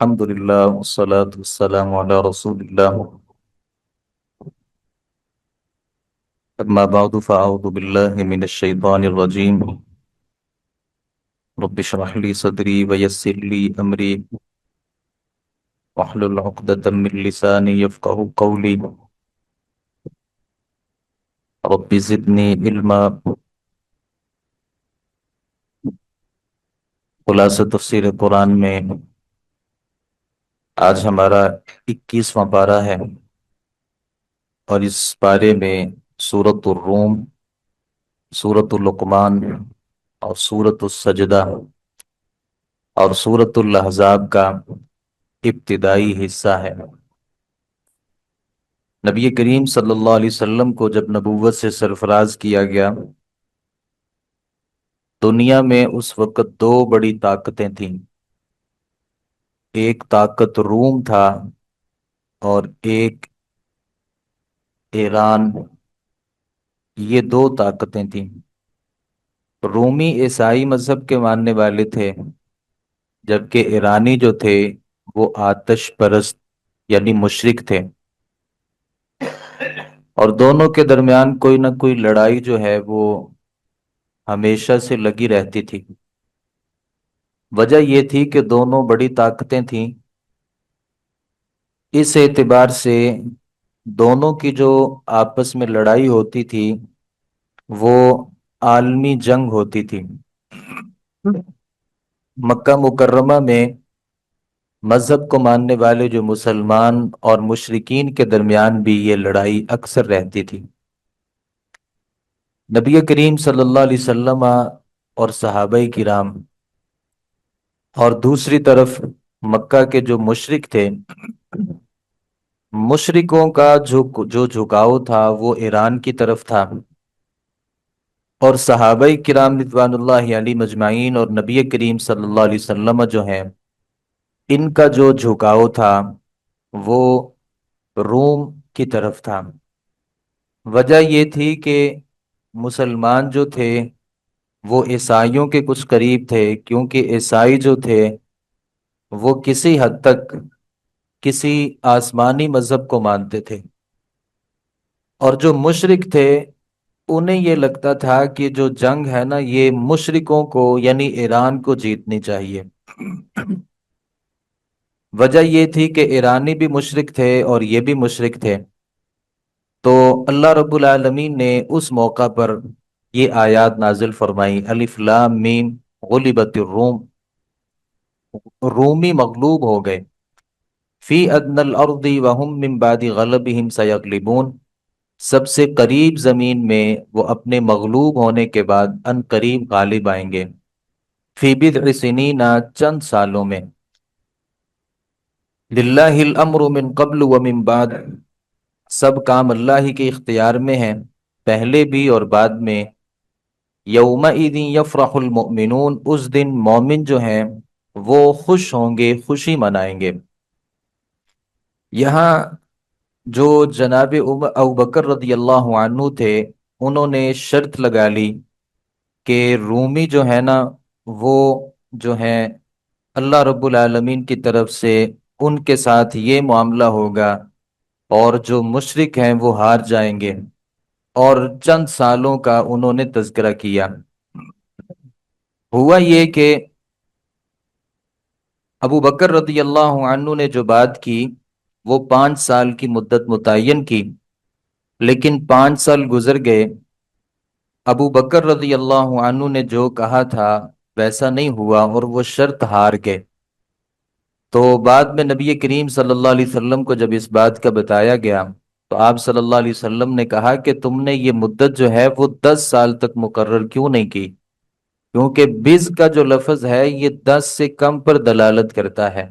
الحمد لله والصلاة والسلام على رسول الله. أما بعد فأعوذ بالله من الشيطان الرجيم. رب اشرح لي صدري ويسر لي أمري واحلل عقدة من لساني يفقه قولي. رب زدني علما. خلاصہ تفسیر قرآن میں آج ہمارا 21واں پارہ ہے، اور اس پارے میں سورۃ الروم، سورۃ اللقمان اور سورۃ السجدہ اور سورۃ الاحزاب کا ابتدائی حصہ ہے۔ نبی کریم صلی اللہ علیہ وسلم کو جب نبوت سے سرفراز کیا گیا، دنیا میں اس وقت دو بڑی طاقتیں تھیں۔ ایک طاقت روم تھا اور ایک ایران۔ یہ دو طاقتیں تھیں۔ رومی عیسائی مذہب کے ماننے والے تھے، جبکہ ایرانی جو تھے وہ آتش پرست یعنی مشرک تھے، اور دونوں کے درمیان کوئی نہ کوئی لڑائی جو ہے وہ ہمیشہ سے لگی رہتی تھی۔ وجہ یہ تھی کہ دونوں بڑی طاقتیں تھیں، اس اعتبار سے دونوں کی جو آپس میں لڑائی ہوتی تھی وہ عالمی جنگ ہوتی تھی۔ مکہ مکرمہ میں مذہب کو ماننے والے جو مسلمان اور مشرکین کے درمیان بھی یہ لڑائی اکثر رہتی تھی۔ نبی کریم صلی اللہ علیہ وسلم اور صحابہ کرام، اور دوسری طرف مکہ کے جو مشرک تھے، مشرکوں کا جو جھکاؤ تھا وہ ایران کی طرف تھا، اور صحابہ کرام رضوان اللہ علیہ مجمعین اور نبی کریم صلی اللہ علیہ وسلم جو ہیں، ان کا جو جھکاؤ تھا وہ روم کی طرف تھا۔ وجہ یہ تھی کہ مسلمان جو تھے وہ عیسائیوں کے کچھ قریب تھے، کیونکہ عیسائی جو تھے وہ کسی حد تک کسی آسمانی مذہب کو مانتے تھے، اور جو مشرک تھے انہیں یہ لگتا تھا کہ جو جنگ ہے نا یہ مشرکوں کو یعنی ایران کو جیتنی چاہیے۔ وجہ یہ تھی کہ ایرانی بھی مشرک تھے اور یہ بھی مشرک تھے، تو اللہ رب العالمین نے اس موقع پر یہ آیات نازل فرمائی، الف لام میم غلبت الروم، رومی مغلوب ہو گئے، فی ادنی الارض وهم من بعد غلبهم سیغلبون، سب سے قریب زمین میں وہ اپنے مغلوب ہونے کے بعد ان قریب غالب آئیں گے، فی بضع سنین چند سالوں میں، للہ الامر من قبل ومن بعد، سب کام اللہ ہی کے اختیار میں ہیں، پہلے بھی اور بعد میں، یومئذ یفرح المؤمنون، اس دن مومن جو ہیں وہ خوش ہوں گے، خوشی منائیں گے۔ یہاں جو جناب ابوبکر رضی اللہ عنہ تھے، انہوں نے شرط لگا لی کہ رومی جو ہے نا وہ جو ہے اللہ رب العالمین کی طرف سے ان کے ساتھ یہ معاملہ ہوگا، اور جو مشرک ہیں وہ ہار جائیں گے، اور چند سالوں کا انہوں نے تذکرہ کیا۔ ہوا یہ کہ ابو بکر رضی اللہ عنہ نے جو بات کی وہ 5 سال کی مدت متعین کی، لیکن 5 سال گزر گئے، ابو بکر رضی اللہ عنہ نے جو کہا تھا ویسا نہیں ہوا، اور وہ شرط ہار گئے۔ تو بعد میں نبی کریم صلی اللہ علیہ وسلم کو جب اس بات کا بتایا گیا تو آپ صلی اللہ علیہ وسلم نے کہا کہ تم نے یہ مدت جو ہے وہ 10 سال تک مقرر کیوں نہیں کی، کیونکہ بز کا جو لفظ ہے یہ 10 سے کم پر دلالت کرتا ہے،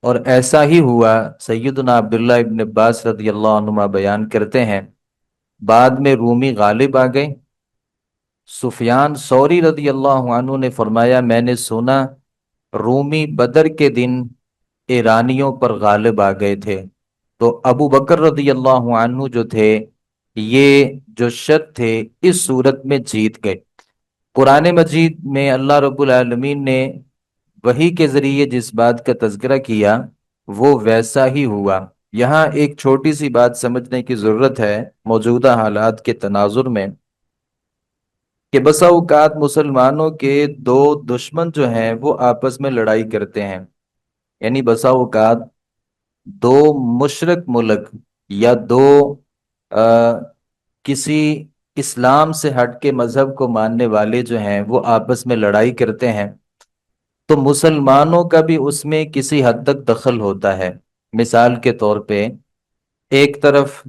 اور ایسا ہی ہوا۔ سیدنا عبداللہ ابن عباس رضی اللہ عنہما بیان کرتے ہیں، بعد میں رومی غالب آ گئے۔ سفیان ثوری رضی اللہ عنہ نے فرمایا، میں نے سنا رومی بدر کے دن ایرانیوں پر غالب آ گئے تھے، تو ابو بکر رضی اللہ عنہ جو تھے یہ جو شرط تھے اس صورت میں جیت گئے۔ قرآن مجید میں اللہ رب العالمین نے وحی کے ذریعے جس بات کا تذکرہ کیا وہ ویسا ہی ہوا۔ یہاں ایک چھوٹی سی بات سمجھنے کی ضرورت ہے موجودہ حالات کے تناظر میں، کہ بسا اوقات مسلمانوں کے دو دشمن جو ہیں وہ آپس میں لڑائی کرتے ہیں، یعنی بسا اوقات دو مشرک ملک یا دو آ، کسی اسلام سے ہٹ کے مذہب کو ماننے والے جو ہیں وہ آپس میں لڑائی کرتے ہیں، تو مسلمانوں کا بھی اس میں کسی حد تک دخل ہوتا ہے۔ مثال کے طور پہ ایک طرف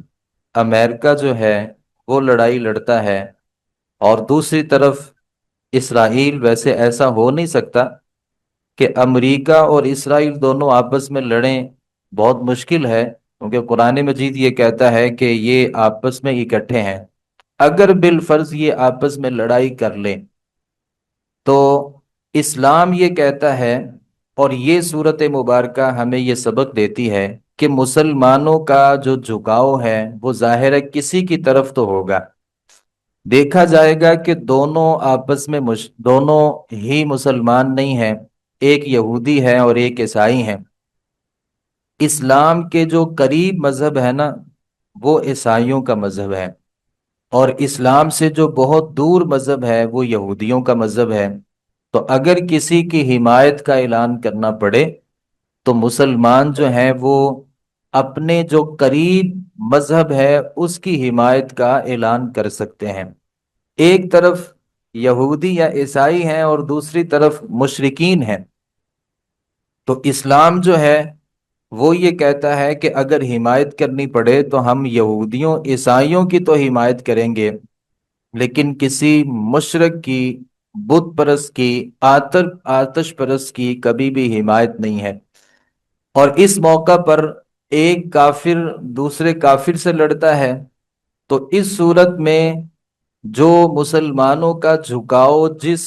امریکہ جو ہے وہ لڑائی لڑتا ہے، اور دوسری طرف اسرائیل۔ ویسے ایسا ہو نہیں سکتا کہ امریکہ اور اسرائیل دونوں آپس میں لڑیں، بہت مشکل ہے، کیونکہ قرآن مجید یہ کہتا ہے کہ یہ آپس میں اکٹھے ہیں۔ اگر بالفرض یہ آپس میں لڑائی کر لیں تو اسلام یہ کہتا ہے، اور یہ صورت مبارکہ ہمیں یہ سبق دیتی ہے کہ مسلمانوں کا جو جھکاؤ ہے وہ ظاہر ہے کسی کی طرف تو ہوگا۔ دیکھا جائے گا کہ دونوں آپس میں دونوں ہی مسلمان نہیں ہیں، ایک یہودی ہے اور ایک عیسائی ہیں۔ اسلام کے جو قریب مذہب ہے نا وہ عیسائیوں کا مذہب ہے، اور اسلام سے جو بہت دور مذہب ہے وہ یہودیوں کا مذہب ہے۔ تو اگر کسی کی حمایت کا اعلان کرنا پڑے تو مسلمان جو ہیں وہ اپنے جو قریب مذہب ہے اس کی حمایت کا اعلان کر سکتے ہیں۔ ایک طرف یہودی یا عیسائی ہیں اور دوسری طرف مشرکین ہیں، تو اسلام جو ہے وہ یہ کہتا ہے کہ اگر حمایت کرنی پڑے تو ہم یہودیوں عیسائیوں کی تو حمایت کریں گے، لیکن کسی مشرک کی، بت پرست کی، آتش پرست کی کبھی بھی حمایت نہیں ہے۔ اور اس موقع پر ایک کافر دوسرے کافر سے لڑتا ہے، تو اس صورت میں جو مسلمانوں کا جھکاؤ جس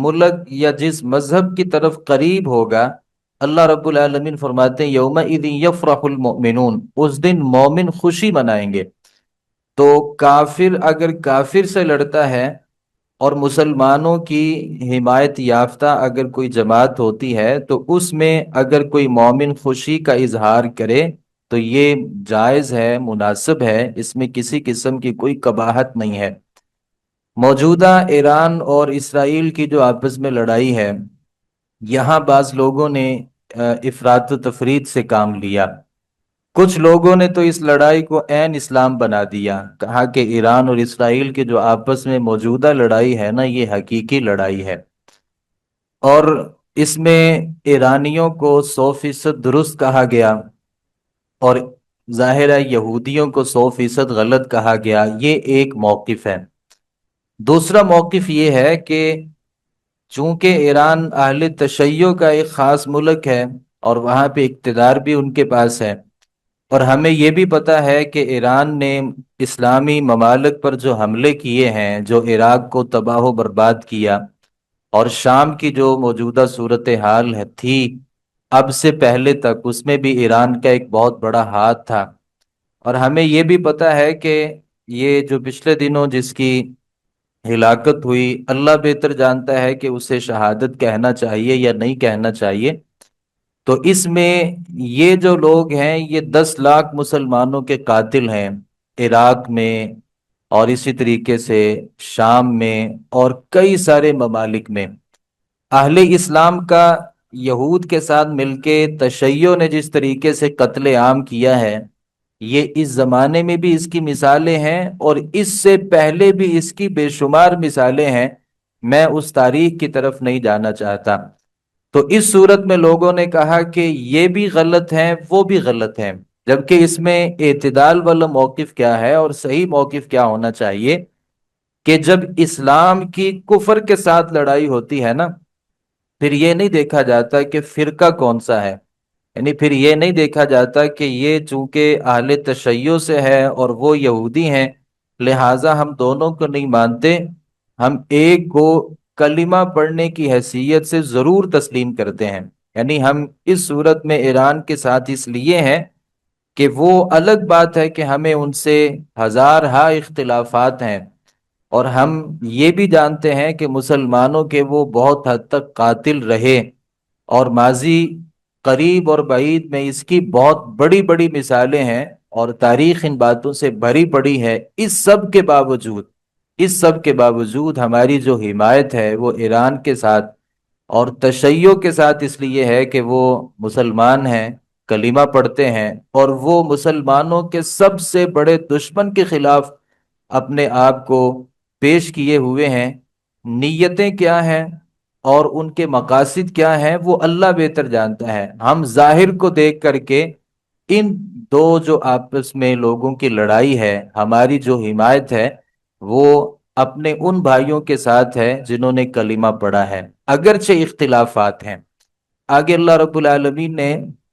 ملک یا جس مذہب کی طرف قریب ہوگا، اللہ رب العالمین فرماتے ہیں یومئذ یفرح المؤمنون، اس دن مومن خوشی منائیں گے۔ تو کافر اگر کافر سے لڑتا ہے اور مسلمانوں کی حمایت یافتہ اگر کوئی جماعت ہوتی ہے تو اس میں اگر کوئی مومن خوشی کا اظہار کرے تو یہ جائز ہے، مناسب ہے، اس میں کسی قسم کی کوئی قباحت نہیں ہے۔ موجودہ ایران اور اسرائیل کی جو آپس میں لڑائی ہے، یہاں بعض لوگوں نے افراط و تفرید سے کام لیا۔ کچھ لوگوں نے تو اس لڑائی کو عین اسلام بنا دیا، کہا کہ ایران اور اسرائیل کے جو آپس میں موجودہ لڑائی ہے نا یہ حقیقی لڑائی ہے، اور اس میں ایرانیوں کو 100% درست کہا گیا اور ظاہر ہے یہودیوں کو 100% غلط کہا گیا۔ یہ ایک موقف ہے۔ دوسرا موقف یہ ہے کہ چونکہ ایران اہل تشیع کا ایک خاص ملک ہے اور وہاں پہ اقتدار بھی ان کے پاس ہے، اور ہمیں یہ بھی پتا ہے کہ ایران نے اسلامی ممالک پر جو حملے کیے ہیں، جو عراق کو تباہ و برباد کیا، اور شام کی جو موجودہ صورتحال تھی اب سے پہلے تک، اس میں بھی ایران کا ایک بہت بڑا ہاتھ تھا۔ اور ہمیں یہ بھی پتا ہے کہ یہ جو پچھلے دنوں جس کی ہلاکت ہوئی، اللہ بہتر جانتا ہے کہ اسے شہادت کہنا چاہیے یا نہیں کہنا چاہیے۔ تو اس میں یہ جو لوگ ہیں یہ 10 لاکھ مسلمانوں کے قاتل ہیں، عراق میں اور اسی طریقے سے شام میں اور کئی سارے ممالک میں۔ اہل اسلام کا یہود کے ساتھ مل کے تشیع نے جس طریقے سے قتل عام کیا ہے، یہ اس زمانے میں بھی اس کی مثالیں ہیں، اور اس سے پہلے بھی اس کی بے شمار مثالیں ہیں۔ میں اس تاریخ کی طرف نہیں جانا چاہتا۔ تو اس صورت میں لوگوں نے کہا کہ یہ بھی غلط ہیں وہ بھی غلط ہیں، جبکہ اس میں اعتدال والا موقف کیا ہے اور صحیح موقف کیا ہونا چاہیے کہ جب اسلام کی کفر کے ساتھ لڑائی ہوتی ہے نا، پھر یہ نہیں دیکھا جاتا کہ فرقہ کون سا ہے، یعنی پھر یہ نہیں دیکھا جاتا کہ یہ چونکہ اہل تشیع سے ہے اور وہ یہودی ہیں لہٰذا ہم دونوں کو نہیں مانتے، ہم ایک کو کلمہ پڑھنے کی حیثیت سے ضرور تسلیم کرتے ہیں۔ یعنی ہم اس صورت میں ایران کے ساتھ اس لیے ہیں کہ وہ الگ بات ہے کہ ہمیں ان سے ہزارہا اختلافات ہیں، اور ہم یہ بھی جانتے ہیں کہ مسلمانوں کے وہ بہت حد تک قاتل رہے، اور ماضی قریب اور بعید میں اس کی بہت بڑی بڑی مثالیں ہیں، اور تاریخ ان باتوں سے بھری پڑی ہے۔ اس سب کے باوجود ہماری جو حمایت ہے وہ ایران کے ساتھ اور تشیع کے ساتھ اس لیے ہے کہ وہ مسلمان ہیں، کلمہ پڑھتے ہیں، اور وہ مسلمانوں کے سب سے بڑے دشمن کے خلاف اپنے آپ کو پیش کیے ہوئے ہیں۔ نیتیں کیا ہیں اور ان کے مقاصد کیا ہیں وہ اللہ بہتر جانتا ہے۔ ہم ظاہر کو دیکھ کر کے ان دو جو آپس میں لوگوں کی لڑائی ہے، ہماری جو حمایت ہے وہ اپنے ان بھائیوں کے ساتھ ہے جنہوں نے کلمہ پڑھا ہے، اگرچہ اختلافات ہیں۔ آگے اللہ رب العالمین نے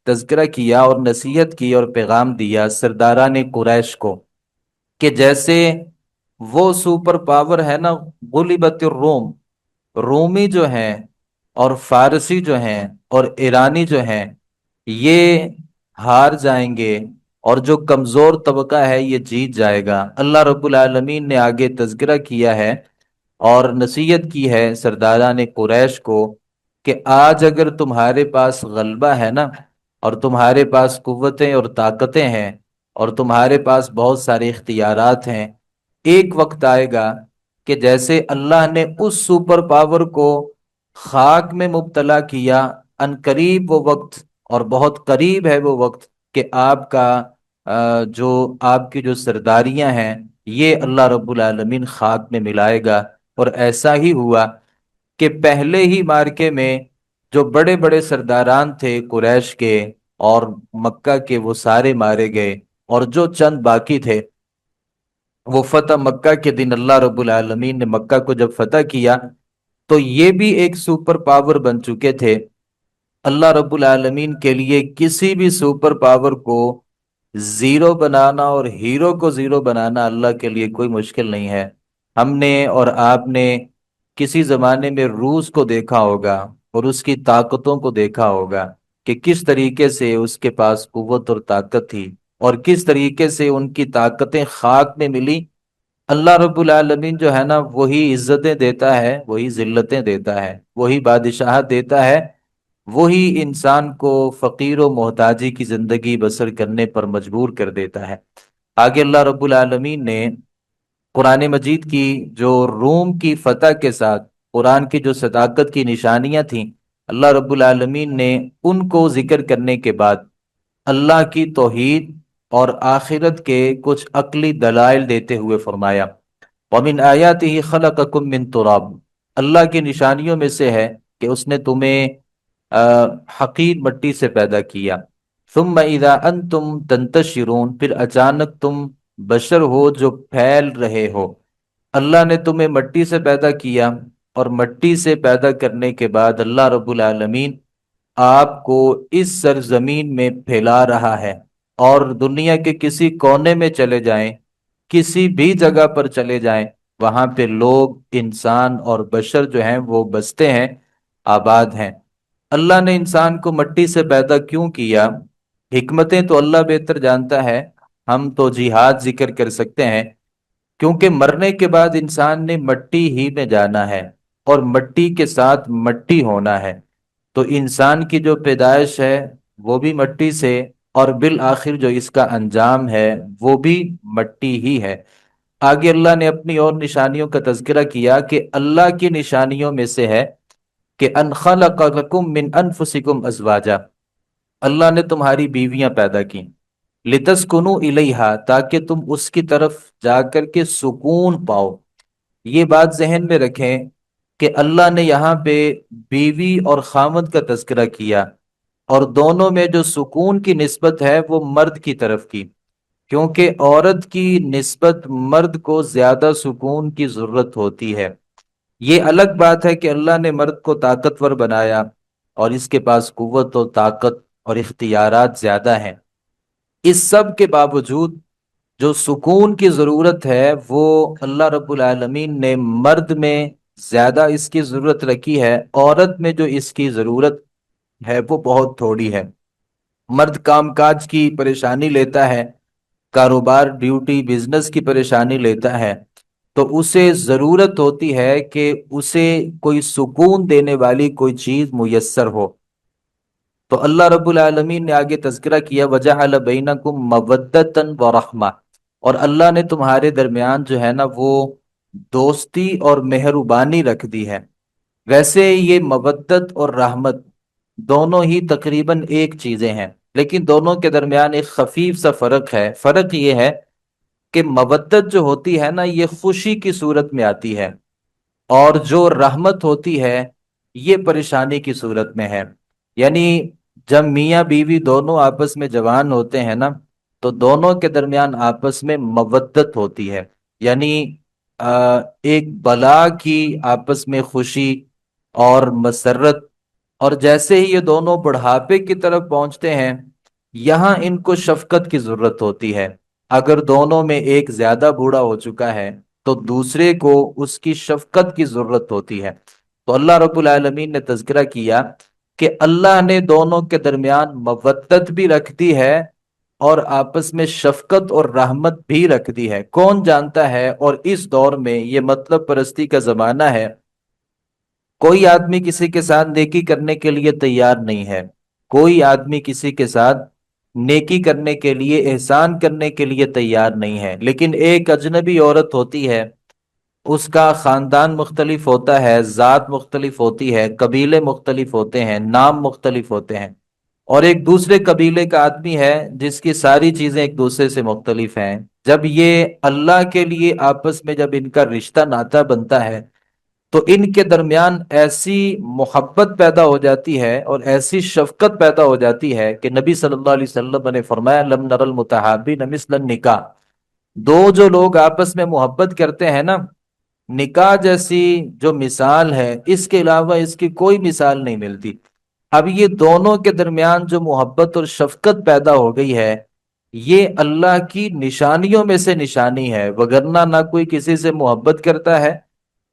تذکرہ کیا اور نصیحت کی اور پیغام دیا سرداران قریش کو، کہ جیسے وہ سپر پاور ہے نا، غلبت الروم، رومی جو ہیں اور فارسی جو ہیں اور ایرانی جو ہیں یہ ہار جائیں گے، اور جو کمزور طبقہ ہے یہ جیت جائے گا۔ اللہ رب العالمین نے آگے تذکرہ کیا ہے اور نصیحت کی ہے سرداران قریش کو کہ آج اگر تمہارے پاس غلبہ ہے نا، اور تمہارے پاس قوتیں اور طاقتیں ہیں، اور تمہارے پاس بہت سارے اختیارات ہیں، ایک وقت آئے گا کہ جیسے اللہ نے اس سپر پاور کو خاک میں مبتلا کیا، ان قریب وہ وقت اور بہت قریب ہے وہ وقت کہ آپ کا جو آپ کی جو سرداریاں ہیں یہ اللہ رب العالمین خاک میں ملائے گا۔ اور ایسا ہی ہوا کہ پہلے ہی مارکے میں جو بڑے بڑے سرداران تھے قریش کے اور مکہ کے وہ سارے مارے گئے، اور جو چند باقی تھے وہ فتح مکہ کے دن اللہ رب العالمین نے مکہ کو جب فتح کیا تو یہ بھی ایک سپر پاور بن چکے تھے۔ اللہ رب العالمین کے لیے کسی بھی سپر پاور کو زیرو بنانا اور ہیرو کو زیرو بنانا اللہ کے لیے کوئی مشکل نہیں ہے۔ ہم نے اور آپ نے کسی زمانے میں روس کو دیکھا ہوگا اور اس کی طاقتوں کو دیکھا ہوگا کہ کس طریقے سے اس کے پاس قوت اور طاقت تھی، اور کس طریقے سے ان کی طاقتیں خاک میں ملی۔ اللہ رب العالمین جو ہے نا وہی عزتیں دیتا ہے، وہی ذلتیں دیتا ہے، وہی بادشاہت دیتا ہے، وہی انسان کو فقیر و محتاجی کی زندگی بسر کرنے پر مجبور کر دیتا ہے۔ آگے اللہ رب العالمین نے قرآن مجید کی جو روم کی فتح کے ساتھ قرآن کی جو صداقت کی نشانیاں تھیں، اللہ رب العالمین نے ان کو ذکر کرنے کے بعد اللہ کی توحید اور آخرت کے کچھ عقلی دلائل دیتے ہوئے فرمایا، وَمِنْ آيَاتِهِ خَلَقَكُم مِّن تُرَابٍ، اللہ کی نشانیوں میں سے ہے کہ اس نے تمہیں حقیر مٹی سے پیدا کیا، ثُمَّ إِذَا أَنْتُمْ تَنْتَشِرُونَ، پھر اچانک تم بشر ہو جو پھیل رہے ہو۔ اللہ نے تمہیں مٹی سے پیدا کیا، اور مٹی سے پیدا کرنے کے بعد اللہ رب العالمین آپ کو اس سرزمین میں پھیلا رہا ہے، اور دنیا کے کسی کونے میں چلے جائیں، کسی بھی جگہ پر چلے جائیں، وہاں پہ لوگ، انسان اور بشر جو ہیں وہ بستے ہیں، آباد ہیں۔ اللہ نے انسان کو مٹی سے پیدا کیوں کیا؟ حکمتیں تو اللہ بہتر جانتا ہے، ہم تو جہاد ذکر کر سکتے ہیں، کیونکہ مرنے کے بعد انسان نے مٹی ہی میں جانا ہے اور مٹی کے ساتھ مٹی ہونا ہے، تو انسان کی جو پیدائش ہے وہ بھی مٹی سے، اور بالآخر جو اس کا انجام ہے وہ بھی مٹی ہی ہے۔ آگے اللہ نے اپنی اور نشانیوں کا تذکرہ کیا کہ اللہ کی نشانیوں میں سے ہے کہ ان خلق لکم من انفسکم ازواجا، اللہ نے تمہاری بیویاں پیدا کی، لتسکنوا الیہا، تاکہ تم اس کی طرف جا کر کے سکون پاؤ۔ یہ بات ذہن میں رکھیں کہ اللہ نے یہاں پہ بیوی اور خامد کا تذکرہ کیا، اور دونوں میں جو سکون کی نسبت ہے وہ مرد کی طرف کی، کیونکہ عورت کی نسبت مرد کو زیادہ سکون کی ضرورت ہوتی ہے۔ یہ الگ بات ہے کہ اللہ نے مرد کو طاقتور بنایا اور اس کے پاس قوت و طاقت اور اختیارات زیادہ ہیں، اس سب کے باوجود جو سکون کی ضرورت ہے وہ اللہ رب العالمین نے مرد میں زیادہ اس کی ضرورت رکھی ہے، عورت میں جو اس کی ضرورت ہے وہ بہت تھوڑی ہے۔ مرد کام کاج کی پریشانی لیتا ہے، کاروبار، ڈیوٹی، بزنس کی پریشانی لیتا ہے، تو اسے ضرورت ہوتی ہے کہ اسے کوئی سکون دینے والی کوئی چیز میسر ہو۔ تو اللہ رب العالمین نے آگے تذکرہ کیا وجعل بینکم مودۃ ورحمہ، اور اللہ نے تمہارے درمیان جو ہے نا وہ دوستی اور مہربانی رکھ دی ہے۔ ویسے یہ مودت اور رحمت دونوں ہی تقریباً ایک چیزیں ہیں، لیکن دونوں کے درمیان ایک خفیف سا فرق ہے۔ فرق یہ ہے کہ مودت جو ہوتی ہے نا یہ خوشی کی صورت میں آتی ہے، اور جو رحمت ہوتی ہے یہ پریشانی کی صورت میں ہے۔ یعنی جب میاں بیوی دونوں آپس میں جوان ہوتے ہیں نا تو دونوں کے درمیان آپس میں مودت ہوتی ہے، یعنی ایک بلا کی آپس میں خوشی اور مسرت۔ اور جیسے ہی یہ دونوں بڑھاپے کی طرف پہنچتے ہیں یہاں ان کو شفقت کی ضرورت ہوتی ہے۔ اگر دونوں میں ایک زیادہ بوڑھا ہو چکا ہے تو دوسرے کو اس کی شفقت کی ضرورت ہوتی ہے۔ تو اللہ رب العالمین نے تذکرہ کیا کہ اللہ نے دونوں کے درمیان مودت بھی رکھ دی ہے اور آپس میں شفقت اور رحمت بھی رکھ دی ہے۔ کون جانتا ہے، اور اس دور میں یہ مطلب پرستی کا زمانہ ہے، کوئی آدمی کسی کے ساتھ نیکی کرنے کے لیے تیار نہیں ہے، کوئی آدمی کسی کے ساتھ نیکی کرنے کے لیے، احسان کرنے کے لیے تیار نہیں ہے، لیکن ایک اجنبی عورت ہوتی ہے، اس کا خاندان مختلف ہوتا ہے، ذات مختلف ہوتی ہے، قبیلے مختلف ہوتے ہیں، نام مختلف ہوتے ہیں، اور ایک دوسرے قبیلے کا آدمی ہے جس کی ساری چیزیں ایک دوسرے سے مختلف ہیں۔ جب یہ اللہ کے لیے آپس میں جب ان کا رشتہ ناتا بنتا ہے تو ان کے درمیان ایسی محبت پیدا ہو جاتی ہے اور ایسی شفقت پیدا ہو جاتی ہے کہ نبی صلی اللہ علیہ وسلم نے فرمایا لم نر المتحابین مثل النکاح، دو جو لوگ آپس میں محبت کرتے ہیں نا، نکاح جیسی جو مثال ہے اس کے علاوہ اس کی کوئی مثال نہیں ملتی۔ اب یہ دونوں کے درمیان جو محبت اور شفقت پیدا ہو گئی ہے یہ اللہ کی نشانیوں میں سے نشانی ہے، وگرنہ نہ کوئی کسی سے محبت کرتا ہے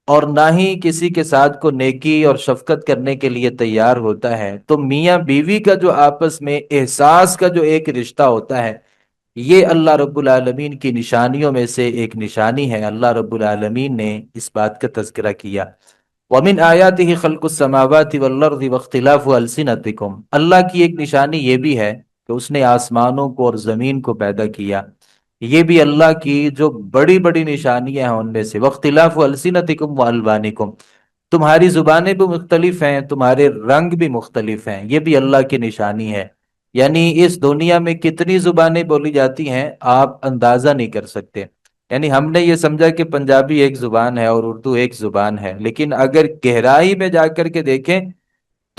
اور نہ ہی کسی کے ساتھ کو نیکی اور شفقت کرنے کے لیے تیار ہوتا ہے۔ تو میاں بیوی کا جو آپس میں احساس کا جو ایک رشتہ ہوتا ہے یہ اللہ رب العالمین کی نشانیوں میں سے ایک نشانی ہے۔ اللہ رب العالمین نے اس بات کا تذکرہ کیا وَمِنْ آيَاتِهِ خَلْقُ السَّمَاوَاتِ وَالْأَرْضِ وَاخْتِلَافُ أَلْسِنَتِكُمْ، اللہ کی ایک نشانی یہ بھی ہے کہ اس نے آسمانوں کو اور زمین کو پیدا کیا، یہ بھی اللہ کی جو بڑی بڑی نشانیاں ہیں ان میں سے۔ وَاخْتِلَافُ أَلْسِنَتِكُمْ وَأَلْوَانِكُمْ، تمہاری زبانیں بھی مختلف ہیں، تمہارے رنگ بھی مختلف ہیں، یہ بھی اللہ کی نشانی ہے۔ یعنی اس دنیا میں کتنی زبانیں بولی جاتی ہیں آپ اندازہ نہیں کر سکتے۔ یعنی ہم نے یہ سمجھا کہ پنجابی ایک زبان ہے اور اردو ایک زبان ہے، لیکن اگر گہرائی میں جا کر کے دیکھیں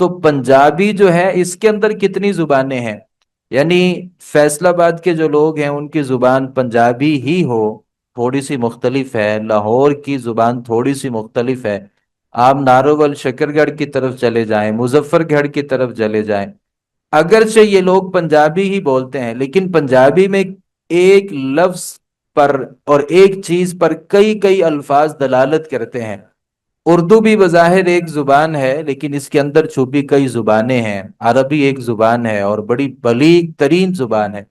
تو پنجابی جو ہے اس کے اندر کتنی زبانیں ہیں۔ یعنی فیصل آباد کے جو لوگ ہیں ان کی زبان پنجابی ہی ہو، تھوڑی سی مختلف ہے، لاہور کی زبان تھوڑی سی مختلف ہے، آپ ناروول شکر گڑھ کی طرف چلے جائیں، مظفر گڑھ کی طرف چلے جائیں، اگرچہ یہ لوگ پنجابی ہی بولتے ہیں لیکن پنجابی میں ایک لفظ پر اور ایک چیز پر کئی کئی الفاظ دلالت کرتے ہیں۔ اردو بھی بظاہر ایک زبان ہے لیکن اس کے اندر چھپی کئی زبانیں ہیں، عربی ایک زبان ہے اور بڑی بلیغ ترین زبان ہے،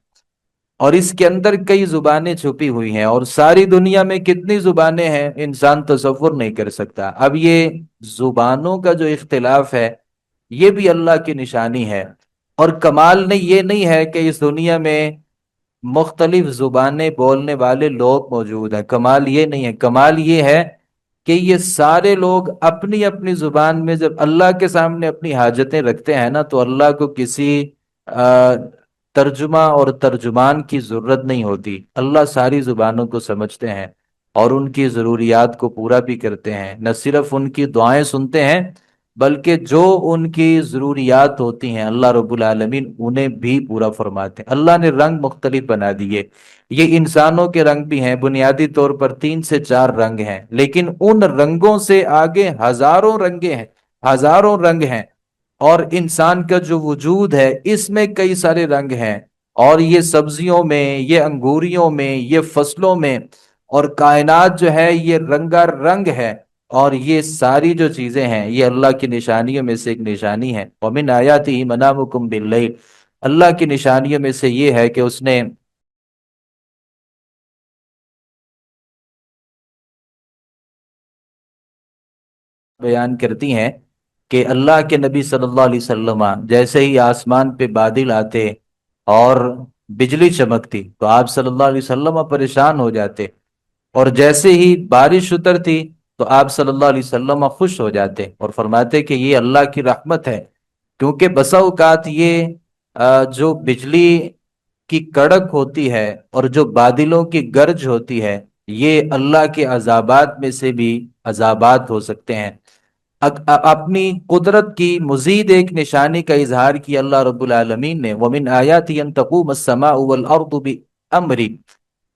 اور اس کے اندر کئی زبانیں چھپی ہوئی ہیں، اور ساری دنیا میں کتنی زبانیں ہیں انسان تصور نہیں کر سکتا۔ اب یہ زبانوں کا جو اختلاف ہے یہ بھی اللہ کی نشانی ہے، اور کمال نہیں یہ نہیں ہے کہ اس دنیا میں مختلف زبانیں بولنے والے لوگ موجود ہیں، کمال یہ نہیں ہے، کمال یہ ہے کہ یہ سارے لوگ اپنی اپنی زبان میں جب اللہ کے سامنے اپنی حاجتیں رکھتے ہیں نا تو اللہ کو کسی ترجمہ اور ترجمان کی ضرورت نہیں ہوتی، اللہ ساری زبانوں کو سمجھتے ہیں اور ان کی ضروریات کو پورا بھی کرتے ہیں، نہ صرف ان کی دعائیں سنتے ہیں بلکہ جو ان کی ضروریات ہوتی ہیں اللہ رب العالمین انہیں بھی پورا فرماتے ہیں۔ اللہ نے رنگ مختلف بنا دیے، یہ انسانوں کے رنگ بھی ہیں، بنیادی طور پر 3 سے 4 رنگ ہیں، لیکن ان رنگوں سے آگے ہزاروں رنگیں ہیں، ہزاروں رنگ ہیں، اور انسان کا جو وجود ہے اس میں کئی سارے رنگ ہیں، اور یہ سبزیوں میں، یہ انگوریوں میں، یہ فصلوں میں، اور کائنات جو ہے یہ رنگا رنگ ہے، اور یہ ساری جو چیزیں ہیں یہ اللہ کی نشانیوں میں سے ایک نشانی ہے۔ وَمِنْ آيَاتِهِ مَنَامُكُمْ بِاللَّيْلِ، اللہ کی نشانیوں میں سے یہ ہے کہ اس نے بیان کرتی ہیں کہ اللہ کے نبی صلی اللہ علیہ وسلم جیسے ہی آسمان پہ بادل آتے اور بجلی چمکتی تو آپ صلی اللہ علیہ وسلم پریشان ہو جاتے، اور جیسے ہی بارش اترتی تو آپ صلی اللہ علیہ وسلم خوش ہو جاتے اور فرماتے کہ یہ اللہ کی رحمت ہے، کیونکہ بسا اوقات یہ جو بجلی کی کڑک ہوتی ہے اور جو بادلوں کی گرج ہوتی ہے، یہ اللہ کے عذابات میں سے بھی عذابات ہو سکتے ہیں۔ اپنی قدرت کی مزید ایک نشانی کا اظہار کیا اللہ رب العالمین نے، وَمِنْ آيَاتِهِ أَن تَقُومَ السَّمَاءُ وَالْأَرْضُ بِأَمْرِهِ،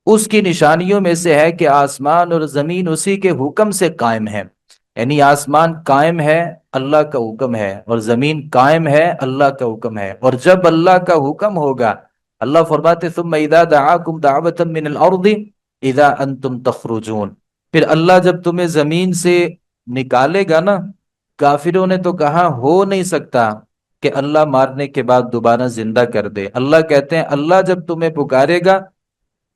اس کی نشانیوں میں سے ہے کہ آسمان اور زمین اسی کے حکم سے قائم ہے، یعنی آسمان قائم ہے اللہ کا حکم ہے، اور زمین قائم ہے اللہ کا حکم ہے، اور جب اللہ کا حکم ہوگا، اللہ فرماتے ثم اذا دعاکم دعوتا من الارض اذا انتم تخرجون، پھر اللہ جب تمہیں زمین سے نکالے گا نا، کافروں نے تو کہا ہو نہیں سکتا کہ اللہ مارنے کے بعد دوبارہ زندہ کر دے، اللہ کہتے ہیں اللہ جب تمہیں پکارے گا،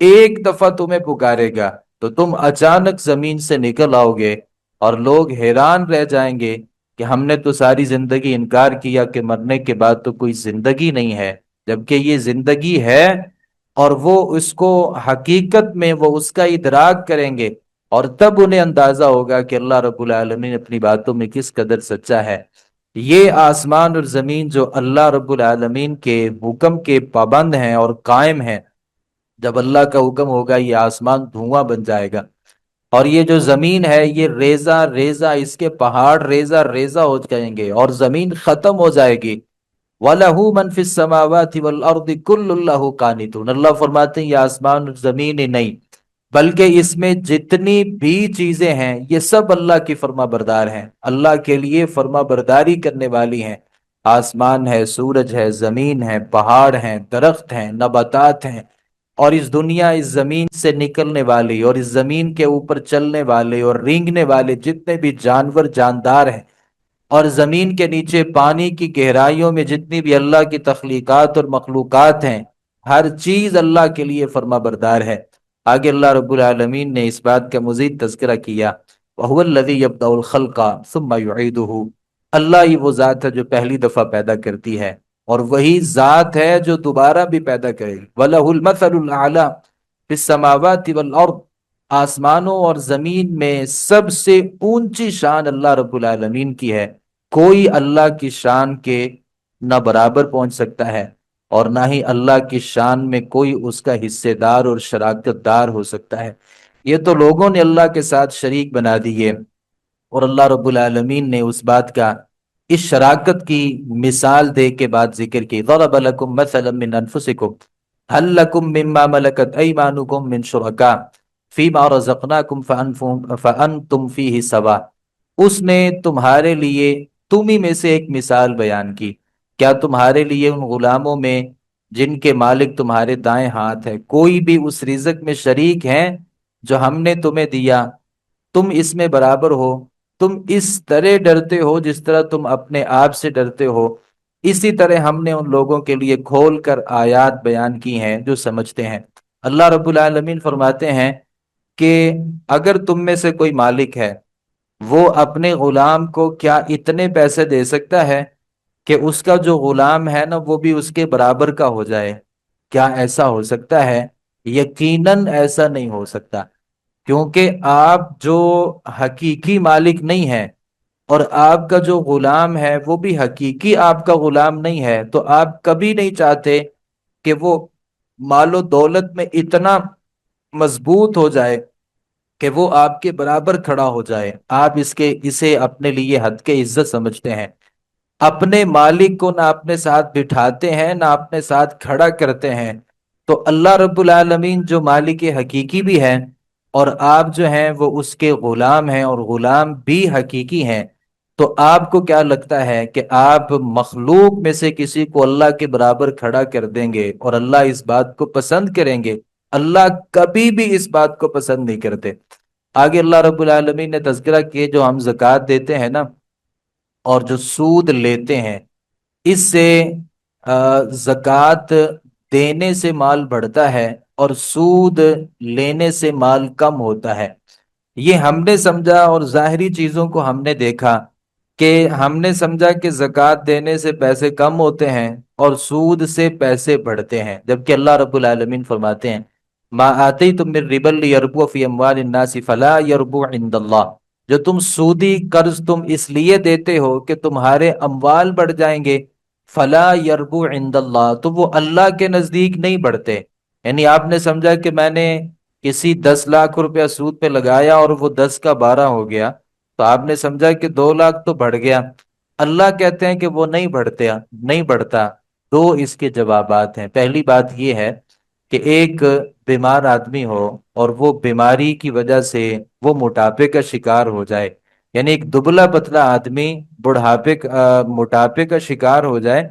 ایک دفعہ تمہیں پکارے گا تو تم اچانک زمین سے نکل آؤ گے، اور لوگ حیران رہ جائیں گے کہ ہم نے تو ساری زندگی انکار کیا کہ مرنے کے بعد تو کوئی زندگی نہیں ہے، جبکہ یہ زندگی ہے، اور وہ اس کو حقیقت میں وہ اس کا ادراک کریں گے، اور تب انہیں اندازہ ہوگا کہ اللہ رب العالمین اپنی باتوں میں کس قدر سچا ہے۔ یہ آسمان اور زمین جو اللہ رب العالمین کے حکم کے پابند ہیں اور قائم ہیں، جب اللہ کا حکم ہوگا یہ آسمان دھواں بن جائے گا، اور یہ جو زمین ہے یہ ریزہ ریزہ، اس کے پہاڑ ریزہ ریزہ ہو جائیں گے اور زمین ختم ہو جائے گی۔ وَلَهُ مَنْ فِي السَّمَاوَاتِ وَالْأَرْضِ كُلُّ اللَّهُ قَانِتُونَ، اللہ فرماتے ہیں یہ آسمان اور زمین ہی نہیں بلکہ اس میں جتنی بھی چیزیں ہیں یہ سب اللہ کی فرما بردار ہیں، اللہ کے لیے فرما برداری کرنے والی ہیں۔ آسمان ہے، سورج ہے، زمین ہے، پہاڑ ہیں، درخت ہیں، نباتات ہیں، اور اس دنیا، اس زمین سے نکلنے والی اور اس زمین کے اوپر چلنے والے اور رینگنے والے جتنے بھی جانور جاندار ہیں، اور زمین کے نیچے پانی کی گہرائیوں میں جتنی بھی اللہ کی تخلیقات اور مخلوقات ہیں، ہر چیز اللہ کے لیے فرما بردار ہے۔ آگے اللہ رب العالمین نے اس بات کا مزید تذکرہ کیا، وَهُوَ الَّذِي يَبْدَأُ الْخَلْقَ ثُمَّ يُعِيدُهُ، اللہ ہی وہ ذات ہے جو پہلی دفعہ پیدا کرتی ہے، اور وہی ذات ہے جو دوبارہ بھی پیدا کرے گی۔ وَلَهُ الْمَثَلُ الْأَعْلَى فِي السَّمَاوَاتِ وَالْأَرْضِ، آسمانوں اور زمین میں سب سے اونچی شان اللہ رب العالمین کی ہے، کوئی اللہ کی شان کے نہ برابر پہنچ سکتا ہے، اور نہ ہی اللہ کی شان میں کوئی اس کا حصے دار اور شراکت دار ہو سکتا ہے۔ یہ تو لوگوں نے اللہ کے ساتھ شریک بنا دیے، اور اللہ رب العالمین نے اس بات کا، اس شراکت کی مثال دے کے بعد ذکر کی، ضرب لکم مثلا من انفسکم هل لکم مما ملکت ایمانکم من شرکاء فیما رزقناکم فانتم فیہ سوا، اس نے تمہارے لیے، تم ہی میں سے ایک مثال بیان کی، کیا تمہارے لیے ان غلاموں میں جن کے مالک تمہارے دائیں ہاتھ ہے کوئی بھی اس رزق میں شریک ہیں جو ہم نے تمہیں دیا؟ تم اس میں برابر ہو، تم اس طرح ڈرتے ہو جس طرح تم اپنے آپ سے ڈرتے ہو، اسی طرح ہم نے ان لوگوں کے لیے کھول کر آیات بیان کی ہیں جو سمجھتے ہیں۔ اللہ رب العالمین فرماتے ہیں کہ اگر تم میں سے کوئی مالک ہے، وہ اپنے غلام کو کیا اتنے پیسے دے سکتا ہے کہ اس کا جو غلام ہے نا وہ بھی اس کے برابر کا ہو جائے؟ کیا ایسا ہو سکتا ہے؟ یقیناً ایسا نہیں ہو سکتا، کیونکہ آپ جو حقیقی مالک نہیں ہیں، اور آپ کا جو غلام ہے وہ بھی حقیقی آپ کا غلام نہیں ہے، تو آپ کبھی نہیں چاہتے کہ وہ مال و دولت میں اتنا مضبوط ہو جائے کہ وہ آپ کے برابر کھڑا ہو جائے، آپ اسے اپنے لیے حد کے عزت سمجھتے ہیں، اپنے مالک کو نہ اپنے ساتھ بٹھاتے ہیں نہ اپنے ساتھ کھڑا کرتے ہیں۔ تو اللہ رب العالمین جو مالک حقیقی بھی ہے، اور آپ جو ہیں وہ اس کے غلام ہیں اور غلام بھی حقیقی ہیں، تو آپ کو کیا لگتا ہے کہ آپ مخلوق میں سے کسی کو اللہ کے برابر کھڑا کر دیں گے اور اللہ اس بات کو پسند کریں گے؟ اللہ کبھی بھی اس بات کو پسند نہیں کرتے۔ آگے اللہ رب العالمین نے تذکرہ کیے جو ہم زکوٰۃ دیتے ہیں نا، اور جو سود لیتے ہیں، اس سے زکوٰۃ دینے سے مال بڑھتا ہے اور سود لینے سے مال کم ہوتا ہے۔ یہ ہم نے سمجھا، اور ظاہری چیزوں کو ہم نے دیکھا کہ ہم نے سمجھا کہ زکوٰۃ دینے سے پیسے کم ہوتے ہیں اور سود سے پیسے بڑھتے ہیں، جبکہ اللہ رب العالمین فرماتے ہیں ما آتیتم من ربا لیربو فی اموال الناس فلا یربو عند اللہ، جو تم سودی قرض تم اس لیے دیتے ہو کہ تمہارے اموال بڑھ جائیں گے، فلا یربو عند اللہ، تو وہ اللہ کے نزدیک نہیں بڑھتے۔ یعنی آپ نے سمجھا کہ میں نے کسی 10 لاکھ روپیہ سود پہ لگایا اور وہ 10 کا 12 ہو گیا، تو آپ نے سمجھا کہ 2 لاکھ تو بڑھ گیا۔ اللہ کہتے ہیں کہ وہ نہیں بڑھتے، نہیں بڑھتا۔ دو اس کے جوابات ہیں۔ پہلی بات یہ ہے کہ ایک بیمار آدمی ہو اور وہ بیماری کی وجہ سے وہ موٹاپے کا شکار ہو جائے، یعنی ایک دبلا پتلا آدمی موٹاپے کا شکار ہو جائے،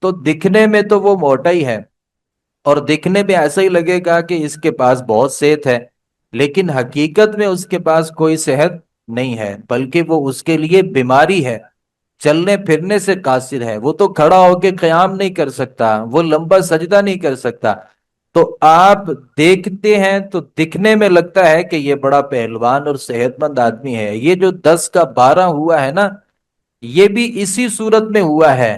تو دکھنے میں تو وہ موٹا ہی ہے اور دیکھنے میں ایسا ہی لگے گا کہ اس کے پاس بہت صحت ہے، لیکن حقیقت میں اس کے پاس کوئی صحت نہیں ہے، بلکہ وہ اس کے لیے بیماری ہے، چلنے پھرنے سے قاصر ہے، وہ تو کھڑا ہو کے قیام نہیں کر سکتا، وہ لمبا سجدہ نہیں کر سکتا۔ تو آپ دیکھتے ہیں تو دکھنے میں لگتا ہے کہ یہ بڑا پہلوان اور صحت مند آدمی ہے۔ یہ جو 10 کا 12 ہوا ہے نا، یہ بھی اسی صورت میں ہوا ہے،